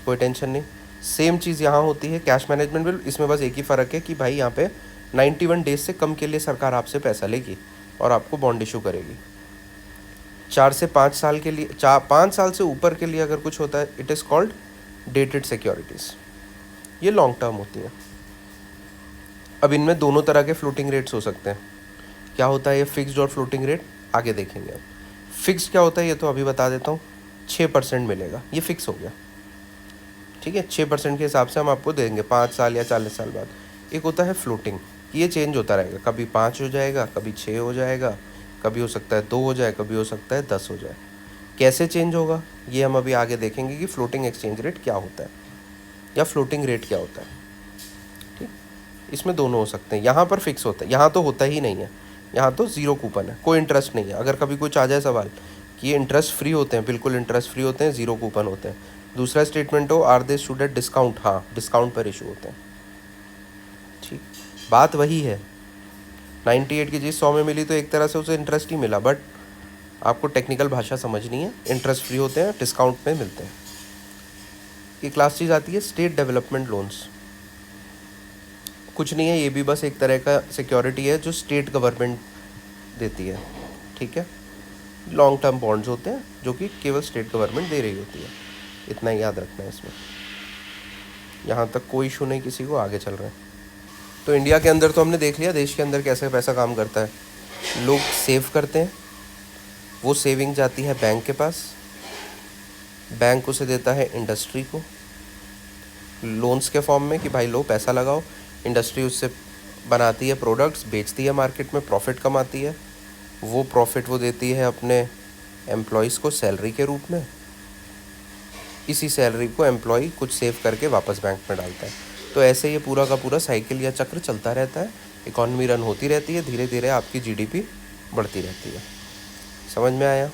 कोई टेंशन नहीं। सेम चीज़ यहाँ होती है कैश मैनेजमेंट बिल, इसमें बस एक ही फ़र्क है कि भाई यहाँ पे 91 डेज से कम के लिए सरकार आपसे पैसा लेगी और आपको बॉन्ड इशू करेगी। 4 से 5 साल के लिए, 5 साल से ऊपर के लिए अगर कुछ होता है, it is called dated securities, ये लॉन्ग टर्म होती है। अब इनमें दोनों तरह के फ्लोटिंग रेट्स हो सकते हैं। क्या होता है ये फिक्स्ड और फ्लोटिंग रेट, आगे देखेंगे। अब फिक्स्ड क्या होता है ये तो अभी बता देता हूँ, 6% मिलेगा, ये फिक्स हो गया। ठीक है, 6% के हिसाब से हम आपको देंगे 5 साल या 40 साल बाद। एक होता है फ्लोटिंग, ये चेंज होता रहेगा, कभी 5 हो जाएगा, कभी 6 हो जाएगा, कभी हो सकता है 2 हो जाए, कभी हो सकता है 10 हो जाए। कैसे चेंज होगा ये हम अभी आगे देखेंगे कि फ्लोटिंग एक्सचेंज रेट क्या होता है या फ्लोटिंग रेट क्या होता है। ठीक, इसमें दोनों हो सकते हैं। यहाँ पर फिक्स होता है, यहाँ तो होता ही नहीं है, यहाँ तो ज़ीरो कूपन है, कोई इंटरेस्ट नहीं है। अगर कभी कुछ आ जाए सवाल कि ये इंटरेस्ट फ्री होते हैं, बिल्कुल इंटरेस्ट फ्री होते हैं, ज़ीरो कूपन होते हैं। दूसरा स्टेटमेंट हो, are they issued at discount, हाँ डिस्काउंट पर इशू होते हैं। ठीक, बात वही है। 98 की चीज़ 100 में मिली तो एक तरह से उसे इंटरेस्ट ही मिला, बट आपको टेक्निकल भाषा समझनी है। इंटरेस्ट फ्री होते हैं, डिस्काउंट में मिलते हैं। एक लास्ट चीज़ आती है स्टेट डेवलपमेंट लोन्स। कुछ नहीं है, ये भी बस एक तरह का सिक्योरिटी है जो स्टेट गवर्नमेंट देती है। ठीक है, लॉन्ग टर्म बॉन्ड्स होते हैं जो कि केवल स्टेट गवर्नमेंट दे रही होती है। इतना ही याद रखना है इसमें। यहाँ तक कोई इशू नहीं किसी को, आगे चल रहे हैं। तो इंडिया के अंदर तो हमने देख लिया देश के अंदर कैसे पैसा काम करता है। लोग सेव करते हैं, वो सेविंग जाती है बैंक के पास, बैंक उसे देता है इंडस्ट्री को लोन्स के फॉर्म में कि भाई लो पैसा लगाओ। इंडस्ट्री उससे बनाती है प्रोडक्ट्स, बेचती है मार्केट में, प्रॉफिट कमाती है। वो प्रॉफिट वो देती है अपने एम्प्लॉयज़ को सैलरी के रूप में। इसी सैलरी को एम्प्लॉय कुछ सेव करके वापस बैंक में डालता है। तो ऐसे ये पूरा का पूरा साइकिल या चक्र चलता रहता है। इकॉनमी रन होती रहती है, धीरे धीरे आपकी जीडीपी बढ़ती रहती है। समझ में आया?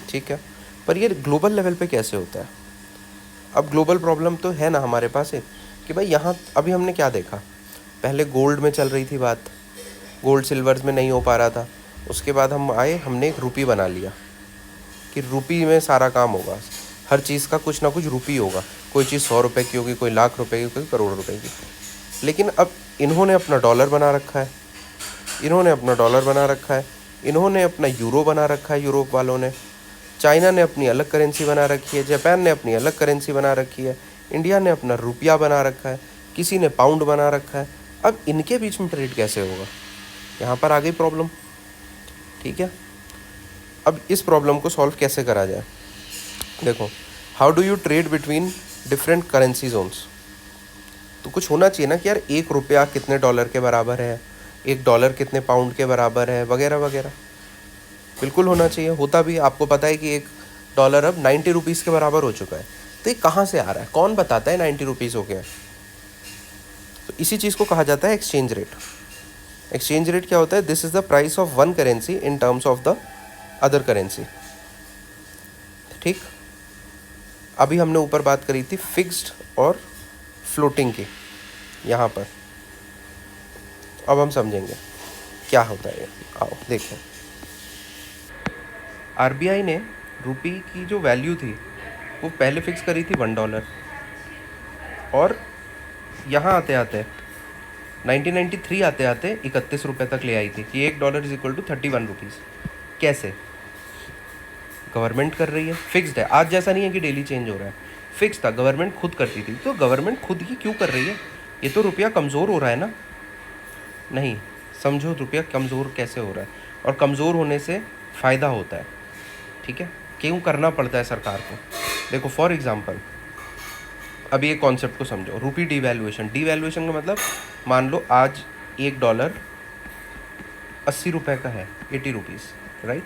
ठीक है, पर ये ग्लोबल लेवल पे कैसे होता है? अब ग्लोबल प्रॉब्लम तो है ना हमारे पास एक, कि भाई यहाँ अभी हमने क्या देखा, पहले गोल्ड में चल रही थी बात, गोल्ड सिल्वर्स में नहीं हो पा रहा था। उसके बाद हम आए, हमने एक रुपी बना लिया कि रुपी में सारा काम होगा, हर चीज़ का कुछ ना कुछ रुपी होगा। कोई चीज़ 100 रुपये की होगी, कोई लाख रुपए की, कोई करोड़ रुपए की। लेकिन अब इन्होंने अपना डॉलर बना रखा है, इन्होंने अपना डॉलर बना रखा है, इन्होंने अपना यूरो बना रखा है, यूरोप वालों ने। चाइना ने अपनी अलग करेंसी बना रखी है, जापान ने अपनी अलग करेंसी बना रखी है, इंडिया ने अपना रुपया बना रखा है, किसी ने पाउंड बना रखा है। अब इनके बीच में ट्रेड कैसे होगा? यहाँ पर आ गई प्रॉब्लम। ठीक है, अब इस प्रॉब्लम को सॉल्व कैसे करा जाए? देखो, how do you trade between different currency zones? तो कुछ होना चाहिए ना कि यार 1 रुपया कितने डॉलर के बराबर है, 1 डॉलर कितने पाउंड के बराबर है, वगैरह वगैरह। बिल्कुल होना चाहिए, होता भी। आपको पता है कि 1 डॉलर अब 90 रुपीज़ के बराबर हो चुका है। तो ये कहाँ से आ रहा है? कौन बताता है 90 रुपीज़ हो गया? तो इसी चीज़ को कहा जाता है एक्सचेंज रेट। एक्सचेंज रेट क्या होता है? This is the price of one currency in terms of the other currency. ठीक, अभी हमने ऊपर बात करी थी फिक्स्ड और फ्लोटिंग की, यहाँ पर अब हम समझेंगे क्या होता है। आओ देखें, आरबीआई ने रुपी की जो वैल्यू थी वो पहले फिक्स करी थी 1 डॉलर, और यहाँ आते आते 1993 आते आते 31 रुपये तक ले आई थी कि 1 dollar is equal to 31 rupees. कैसे? गवर्नमेंट कर रही है, फिक्स्ड है। आज जैसा नहीं है कि डेली चेंज हो रहा है, फिक्स था, गवर्नमेंट खुद करती थी। तो गवर्नमेंट खुद ही क्यों कर रही है? ये तो रुपया कमज़ोर हो रहा है ना। नहीं, समझो रुपया कमज़ोर कैसे हो रहा है, और कमज़ोर होने से फ़ायदा होता है। ठीक है, क्यों करना पड़ता है सरकार को? देखो फॉर एग्जांपल, अभी एक कॉन्सेप्ट को समझो, रुपी डिवैल्यूएशन। डिवैल्यूएशन का मतलब, मान लो आज 1 डॉलर 80 रुपये का है, 80 rupees, right.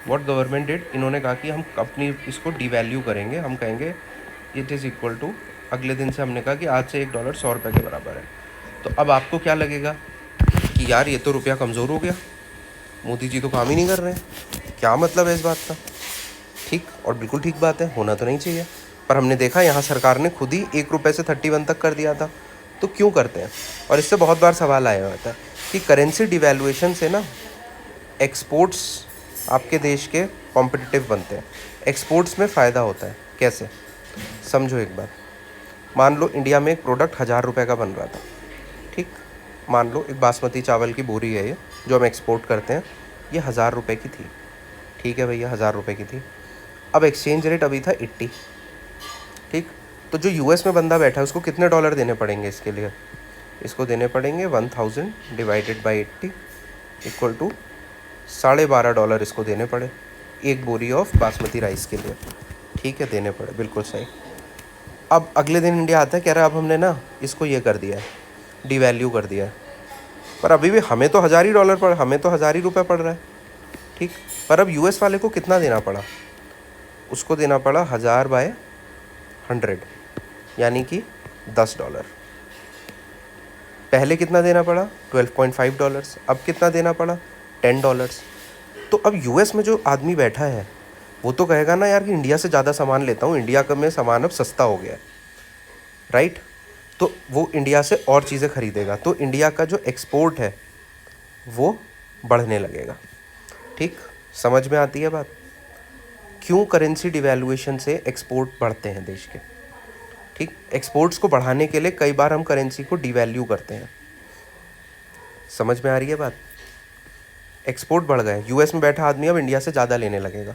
What government did, इन्होंने कहा कि हम अपनी इसको डिवैल्यू करेंगे, हम कहेंगे इट इज़ इक्वल टू, अगले दिन से हमने कहा कि आज से 1 डॉलर 100 रुपये के बराबर है। तो अब आपको क्या लगेगा कि यार ये तो रुपया कमज़ोर हो गया, मोदी जी तो काम ही नहीं कर रहे हैं, क्या मतलब है इस बात का? ठीक, और बिल्कुल ठीक बात है, होना तो नहीं चाहिए। पर हमने देखा यहाँ सरकार ने खुद ही 1 रुपये से 31 तक कर दिया था। तो क्यों करते हैं? और इससे बहुत बार सवाल आया होता है कि करेंसी डिवैल्यूएशन से ना एक्सपोर्ट्स आपके देश के कॉम्पिटिटिव बनते हैं, एक्सपोर्ट्स में फ़ायदा होता है। कैसे? समझो एक बात, मान लो इंडिया में एक प्रोडक्ट 1000 रुपये का बन रहा था। ठीक, मान लो एक बासमती चावल की बोरी है ये, जो हम एक्सपोर्ट करते हैं, ये 1000 रुपये की थी। ठीक है भैया, 1000 रुपये की थी। अब एक्सचेंज रेट अभी था 80। ठीक, तो जो यूएस में बंदा बैठा है उसको कितने डॉलर देने पड़ेंगे इसके लिए? इसको देने पड़ेंगे 1000 डिवाइडेड बाई 80 इक्वल टू $12.5 इसको देने पड़े, एक बोरी ऑफ बासमती राइस के लिए। ठीक है, देने पड़े, बिल्कुल सही। अब अगले दिन इंडिया आता है, कह रहा है अब हमने ना इसको ये कर दिया है, डिवैल्यू कर दिया है। पर अभी भी हमें तो $1000 पड़, हमें तो 1000 ही रुपये पड़ रहा है। ठीक, पर अब यूएस वाले को कितना देना पड़ा? उसको देना पड़ा 1000/100, यानी कि $10। पहले कितना देना पड़ा? $12.5। अब कितना देना पड़ा? $10। तो अब यूएस में जो आदमी बैठा है वो तो कहेगा ना यार कि इंडिया से ज़्यादा सामान लेता हूँ, इंडिया का में सामान अब सस्ता हो गया है, राइट। तो वो इंडिया से और चीज़ें खरीदेगा, तो इंडिया का जो एक्सपोर्ट है वो बढ़ने लगेगा। ठीक, समझ में आती है बात? क्यों करेंसी डिवैल्यूएशन से एक्सपोर्ट बढ़ते हैं देश के? ठीक, एक्सपोर्ट्स को बढ़ाने के लिए कई बार हम करेंसी को डिवैल्यू करते हैं। समझ में आ रही है बात? एक्सपोर्ट बढ़ गए, यूएस में बैठा आदमी अब इंडिया से ज़्यादा लेने लगेगा,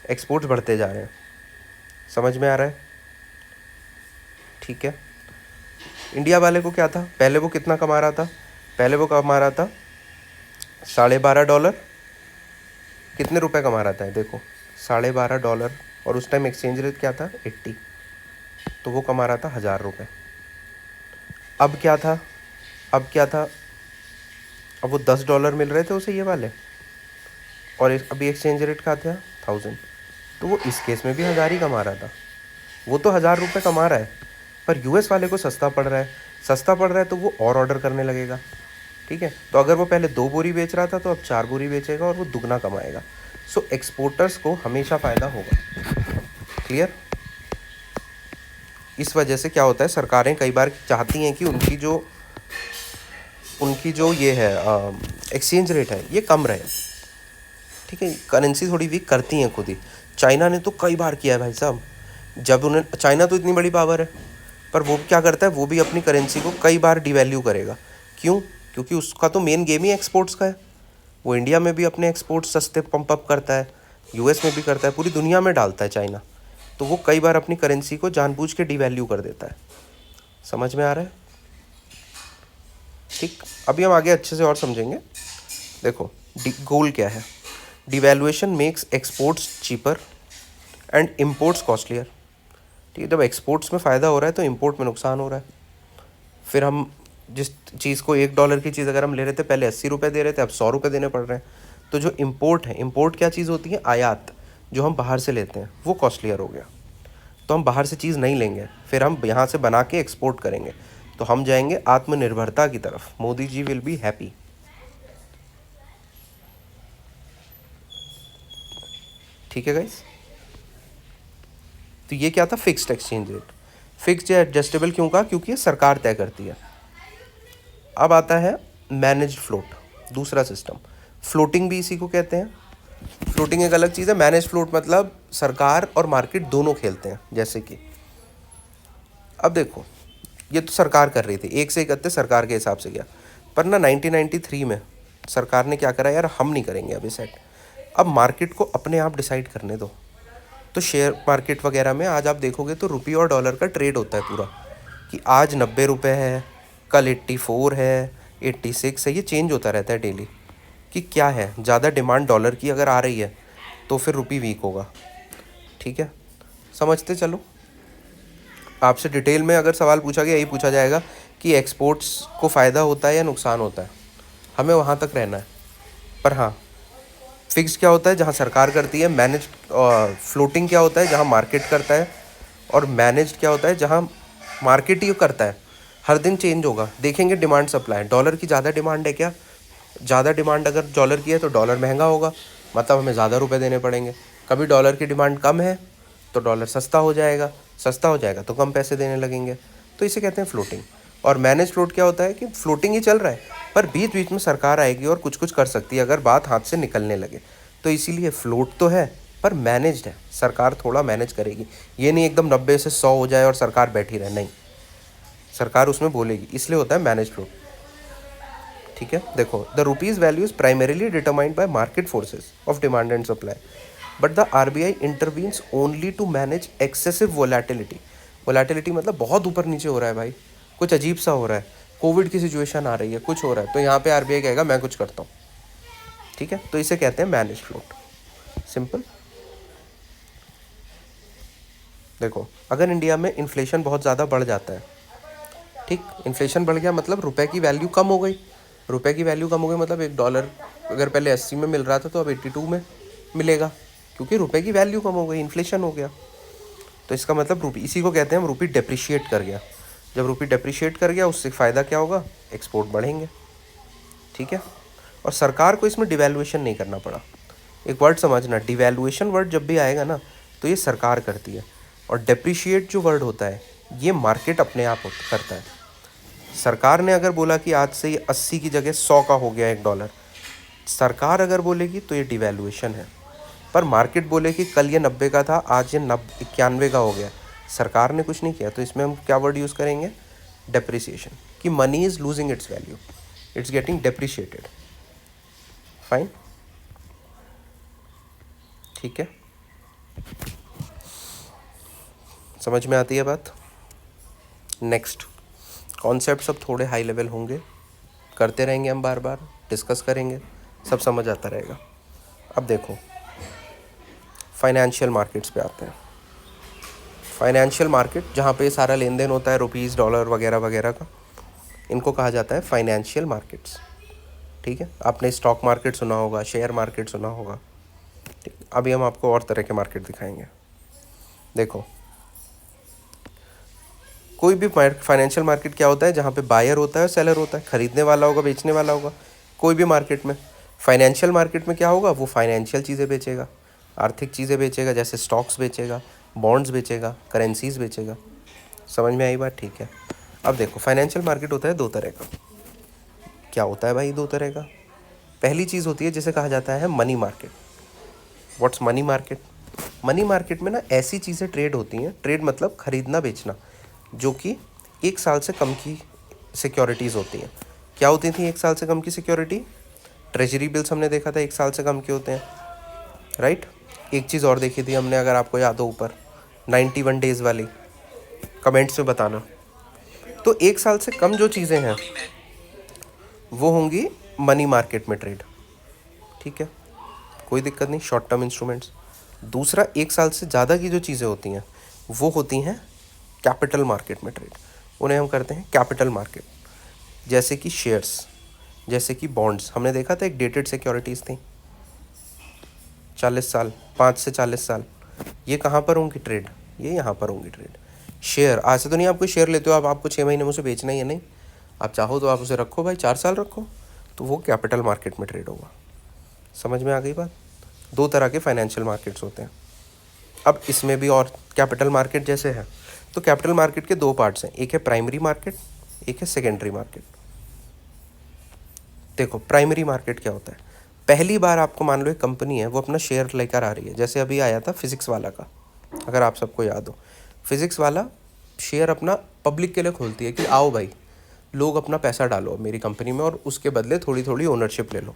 एक्सपोर्ट्स बढ़ते जा रहे हैं। समझ में आ रहा है? ठीक है। इंडिया वाले को क्या था, पहले वो कितना कमा रहा था? पहले वो कमा रहा था $12.5। कितने रुपए कमा रहा था देखो, $12.5, और उस टाइम एक्सचेंज रेट क्या था? 80। तो वो कमा रहा था $1000। अब क्या था? अब वो $10 मिल रहे थे उसे ये वाले, और अभी एक्सचेंज रेट का था 1000। तो वो इस केस में भी 1000 ही कमा रहा था। वो तो $1000 कमा रहा है, पर यूएस वाले को सस्ता पड़ रहा है तो वो और ऑर्डर करने लगेगा। ठीक है, तो अगर वो पहले 2 बोरी बेच रहा था तो अब 4 बोरी बेचेगा और वो दुगना कमाएगा। सो एक्सपोर्टर्स को हमेशा फ़ायदा होगा। क्लियर? इस वजह से क्या होता है, सरकारें कई बार चाहती हैं कि उनकी जो ये है एक्सचेंज रेट है ये कम रहे। ठीक है, करेंसी थोड़ी वीक करती हैं खुद ही। चाइना ने तो कई बार किया है भाई साहब, जब उन्हें, चाइना तो इतनी बड़ी पावर है, पर वो क्या करता है, वो भी अपनी करेंसी को कई बार डिवैल्यू करेगा। क्यों? क्योंकि उसका तो मेन गेम ही एक्सपोर्ट्स का है। वो इंडिया में भी अपने एक्सपोर्ट सस्ते पंप अप करता है, यूएस में भी करता है, पूरी दुनिया में डालता है चाइना। तो वो कई बार अपनी करेंसी को जानबूझ के डिवैल्यू कर देता है। समझ में आ रहा है? ठीक, अभी हम आगे अच्छे से और समझेंगे। देखो गोल क्या है, devaluation makes exports cheaper and imports costlier. ठीक है, जब एक्सपोर्ट्स में फ़ायदा हो रहा है तो इम्पोर्ट में नुकसान हो रहा है। फिर हम जिस चीज़ को $1 की चीज़ अगर हम ले रहे थे, पहले 80 रुपये दे रहे थे, अब 100 रुपये देने पड़ रहे हैं। तो जो इम्पोर्ट है, इम्पोर्ट क्या चीज़ होती है? आयात, जो हम बाहर से लेते हैं, वो कॉस्टलियर हो गया। तो हम बाहर से चीज़ नहीं लेंगे, फिर हम यहाँ से बना के एक्सपोर्ट करेंगे, तो हम जाएंगे आत्मनिर्भरता की तरफ। Modi ji will be happy. ठीक है गाइस, तो ये क्या था? Fixed exchange rate. फिक्स्ड या एडजस्टेबल क्यों कहा? क्योंकि ये सरकार तय करती है। अब आता है मैनेज फ्लोट, दूसरा सिस्टम। फ्लोटिंग भी इसी को कहते हैं। फ्लोटिंग एक अलग चीज़ है, मैनेज फ्लोट मतलब सरकार और मार्केट दोनों खेलते हैं। जैसे कि अब देखो, ये तो सरकार कर रही थी, 1 से 31 सरकार के हिसाब से गया, पर ना 1993 में सरकार ने क्या करा, यार हम नहीं करेंगे अभी सेट, अब मार्केट को अपने आप डिसाइड करने दो। तो शेयर मार्केट वगैरह में आज आप देखोगे तो रुपये और डॉलर का ट्रेड होता है पूरा, कि आज 90 रुपये है, कल 84 है, 86 है, ये चेंज होता रहता है डेली कि क्या है। ज़्यादा डिमांड डॉलर की अगर आ रही है तो फिर रुपये वीक होगा। ठीक है, समझते चलो। आपसे डिटेल में अगर सवाल पूछा गया, यही पूछा जाएगा कि एक्सपोर्ट्स को फ़ायदा होता है या नुकसान होता है, हमें वहाँ तक रहना है। पर हाँ, फिक्स क्या होता है, जहाँ सरकार करती है। मैनेज फ्लोटिंग क्या होता है, जहाँ मार्केट करता है। और मैनेज्ड क्या होता है, जहाँ मार्केट ही करता है। हर दिन चेंज होगा, देखेंगे डिमांड सप्लाई। डॉलर की ज़्यादा डिमांड है क्या? ज़्यादा डिमांड अगर डॉलर की है तो डॉलर महंगा होगा, मतलब हमें ज़्यादा रुपए देने पड़ेंगे। कभी डॉलर की डिमांड कम है तो डॉलर सस्ता हो जाएगा तो कम पैसे देने लगेंगे। तो इसे कहते हैं फ्लोटिंग। और मैनेज फ्लोट क्या होता है कि फ्लोटिंग ही चल रहा है, पर बीच बीच में सरकार आएगी और कुछ कुछ कर सकती है अगर बात हाथ से निकलने लगे। तो इसीलिए फ्लोट तो है पर मैनेज्ड है, सरकार थोड़ा मैनेज करेगी। ये नहीं एकदम 90 से 100 हो जाए और सरकार बैठी रहे, नहीं, सरकार उसमें बोलेगी, इसलिए होता है मैनेज फ्लोट। ठीक है, देखो, the rupee's value is primarily determined by market forces of demand and supply, but the RBI intervenes only to manage excessive volatility. Volatility मतलब बहुत ऊपर नीचे हो रहा है भाई, कुछ अजीब सा हो रहा है, कोविड की सिचुएशन आ रही है, कुछ हो रहा है, तो यहाँ पे आरबीआई कहेगा मैं कुछ करता हूँ। ठीक है, तो इसे कहते हैं मैनेज फ्लोट। सिंपल। देखो, अगर इंडिया में इन्फ्लेशन बहुत ज़्यादा बढ़ जाता है, ठीक, इन्फ्लेशन बढ़ गया मतलब रुपए की वैल्यू कम हो गई। रुपए की वैल्यू कम हो गई मतलब $1 अगर पहले 80 में मिल रहा था तो अब 82 में मिलेगा, क्योंकि रुपए की वैल्यू कम हो गई, इन्फ्लेशन हो गया। तो इसका मतलब रुपी, इसी को कहते हैं हम रुपी डेप्रिशिएट कर गया। जब रुपी डेप्रिशिएट कर गया उससे फ़ायदा क्या होगा, एक्सपोर्ट बढ़ेंगे। ठीक है, और सरकार को इसमें डिवैल्यूएशन नहीं करना पड़ा। एक वर्ड समझना, डिवैल्यूएशन वर्ड जब भी आएगा ना तो ये सरकार करती है, और डेप्रिशिएट जो वर्ड होता है ये मार्केट अपने आप करता है। सरकार ने अगर बोला कि आज से ये 80 की जगह 100 का हो गया $1, सरकार अगर बोलेगी तो ये डिवैल्यूएशन है। पर मार्केट बोले कि कल ये 90 का था, आज ये 91 का हो गया, सरकार ने कुछ नहीं किया, तो इसमें हम क्या वर्ड यूज़ करेंगे? डेप्रिसिएशन, कि money is losing its value, it's getting depreciated. Fine, ठीक है, समझ में आती है बात? नेक्स्ट, कॉन्सेप्ट सब थोड़े हाई लेवल होंगे, करते रहेंगे हम, बार बार डिस्कस करेंगे, सब समझ आता रहेगा। अब देखो फाइनेंशियल मार्केट्स पे आते हैं। फाइनेंशियल मार्केट जहाँ पे सारा लेन देन होता है रुपीज़, डॉलर वगैरह वगैरह का, इनको कहा जाता है फाइनेंशियल मार्केट्स। ठीक है, आपने स्टॉक मार्केट सुना होगा, शेयर मार्केट सुना होगा। ठीक, अभी हम आपको और तरह के मार्केट दिखाएंगे। देखो, कोई भी फाइनेंशियल मार्केट क्या होता है? जहाँ पे बायर होता है और सेलर होता है, खरीदने वाला होगा, बेचने वाला होगा। कोई भी मार्केट में, फाइनेंशियल मार्केट में क्या होगा? वो फाइनेंशियल चीज़ें बेचेगा, आर्थिक चीज़ें बेचेगा, जैसे स्टॉक्स बेचेगा, बॉन्ड्स बेचेगा, करेंसीज बेचेगा। समझ में आई बात? ठीक है। अब देखो, फाइनेंशियल मार्केट होता है दो तरह का। क्या होता है भाई दो तरह का? पहली चीज़ होती है जिसे कहा जाता है money market. What's money market? Money market में ना ऐसी चीज़ें ट्रेड होती हैं, ट्रेड मतलब खरीदना बेचना, जो कि 1 साल से कम की सिक्योरिटीज़ होती हैं। क्या होती थी 1 साल से कम की सिक्योरिटी? ट्रेजरी बिल्स हमने देखा था 1 साल से कम के होते हैं, राइट। एक चीज़ और देखी थी हमने, अगर आपको याद हो, ऊपर 91 डेज़ वाली, कमेंट्स में बताना। तो 1 साल से कम जो चीज़ें हैं वो होंगी मनी मार्केट में ट्रेड। ठीक है, कोई दिक्कत नहीं, शॉर्ट टर्म इंस्ट्रूमेंट्स। दूसरा, 1 साल से ज़्यादा की जो चीज़ें होती हैं वो होती हैं कैपिटल मार्केट में ट्रेड। उन्हें हम करते हैं कैपिटल मार्केट, जैसे कि शेयर्स, जैसे कि बॉन्ड्स। हमने देखा था एक डेटेड सिक्योरिटीज़ थी 40 साल, 5 से 40 साल। ये कहाँ पर होंगी ट्रेड? ये यहाँ पर होंगी ट्रेड। शेयर, आज से तो नहीं आप कोई शेयर लेते हो, आप आपको 6 महीने में उसे बेचना ही है, नहीं, आप चाहो तो आप उसे रखो भाई, 4 साल रखो, तो वो कैपिटल मार्केट में ट्रेड होगा। समझ में आ गई बात? दो तरह के फाइनेंशियल मार्केट्स होते हैं। अब इसमें भी और कैपिटल मार्केट जैसे है, तो कैपिटल मार्केट के 2 पार्ट्स हैं, एक है प्राइमरी मार्केट, एक है सेकेंडरी मार्केट। देखो, प्राइमरी मार्केट क्या होता है? पहली बार आपको मान लो एक कंपनी है, वो अपना शेयर लेकर आ रही है, जैसे अभी आया था फिजिक्स वाला का, अगर आप सबको याद हो। फिजिक्स वाला शेयर अपना पब्लिक के लिए खोलती है कि आओ भाई, लोग अपना पैसा डालो मेरी कंपनी में और उसके बदले थोड़ी थोड़ी ओनरशिप ले लो।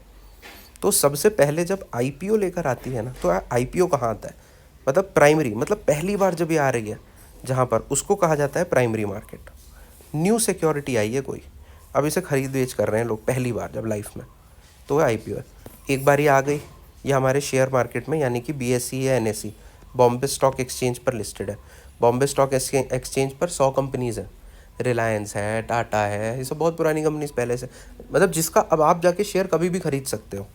तो सबसे पहले जब आईपीओ लेकर आती है ना, तो आईपीओ कहाँ आता है? मतलब प्राइमरी, मतलब पहली बार जब ये आ रही है जहाँ पर, उसको कहा जाता है primary market. New security I है कोई, अब इसे खरीद बेच कर रहे हैं लोग पहली बार जब लाइफ में, तो वह आईपीओ है। एक बार ये आ गई, ये हमारे शेयर मार्केट में, यानी कि बीएसई या एनएसई, बॉम्बे स्टॉक एक्सचेंज पर लिस्टेड है। बॉम्बे स्टॉक एक्सचेंज पर 100 कंपनीज़ हैं, रिलायंस है, टाटा है, ये सब बहुत पुरानी कंपनीज पहले से, मतलब जिसका अब आप जाके शेयर कभी भी खरीद सकते हो,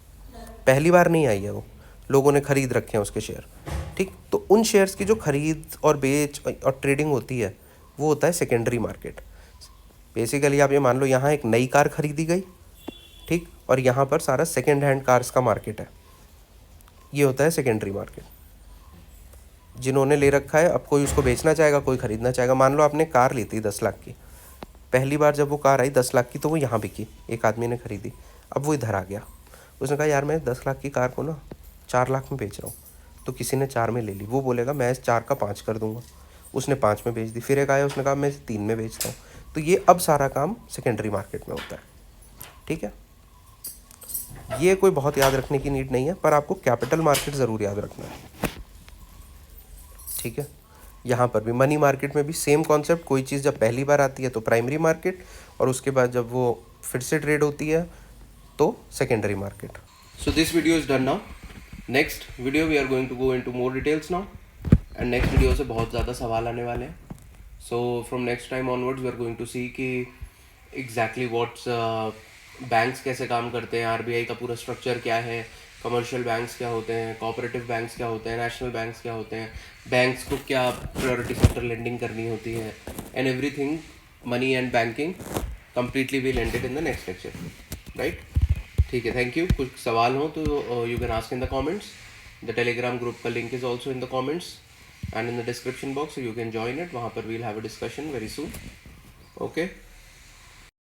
पहली बार नहीं आई है वो, लोगों ने खरीद रखे हैं उसके शेयर। ठीक, तो उन शेयर्स की जो खरीद और बेच और ट्रेडिंग होती है वो होता है सेकेंडरी मार्केट। बेसिकली आप ये मान लो, यहाँ एक नई कार खरीदी गई, ठीक, और यहाँ पर सारा सेकेंड हैंड कार्स का मार्केट है, ये होता है सेकेंडरी मार्केट। जिन्होंने ले रखा है, अब कोई उसको बेचना चाहेगा, कोई खरीदना चाहेगा। मान लो आपने कार ली थी 10 लाख की, पहली बार जब वो कार आई 10 लाख की, तो वो यहाँ बिकी, एक आदमी ने खरीदी, अब वो इधर आ गया, उसने कहा यार मैं 10 लाख की कार को ना 4 लाख में बेच रहा हूँ, तो किसी ने 4 में ले ली, वो बोलेगा मैं इस 4 का 5 कर दूंगा, उसने 5 में बेच दी। फिर एक आया, उसने कहा मैं 3 में बेचता हूँ, तो ये अब सारा काम सेकेंडरी मार्केट में होता है। ठीक है, ये कोई बहुत याद रखने की नीड नहीं है, पर आपको कैपिटल मार्केट ज़रूर याद रखना है। ठीक है, यहाँ पर भी मनी मार्केट में भी सेम कॉन्सेप्ट, कोई चीज़ जब पहली बार आती है तो प्राइमरी मार्केट, और उसके बाद जब वो फिर से ट्रेड होती है तो secondary market. So this video is done now. Next video we are going to go into more details now, and next video से बहुत ज़्यादा सवाल आने वाले हैं। So from next time onwards we are going to see कि एग्जैक्टली व्हाट्स बैंक्स कैसे काम करते हैं, आरबीआई का पूरा स्ट्रक्चर क्या है, कमर्शियल बैंक्स क्या होते हैं, कोऑपरेटिव बैंक्स क्या होते हैं, नेशनल बैंक्स क्या होते हैं, बैंक्स को क्या प्रायोरिटी सेक्टर लेंडिंग करनी होती है, and everything money and banking completely we'll end it in the next lecture, right? ठीक है, थैंक यू। कुछ सवाल हो तो you can ask in the comments. The Telegram group का link is also in the comments and in the description box, you can join it. वहाँ पर we'll have a discussion very soon. Okay.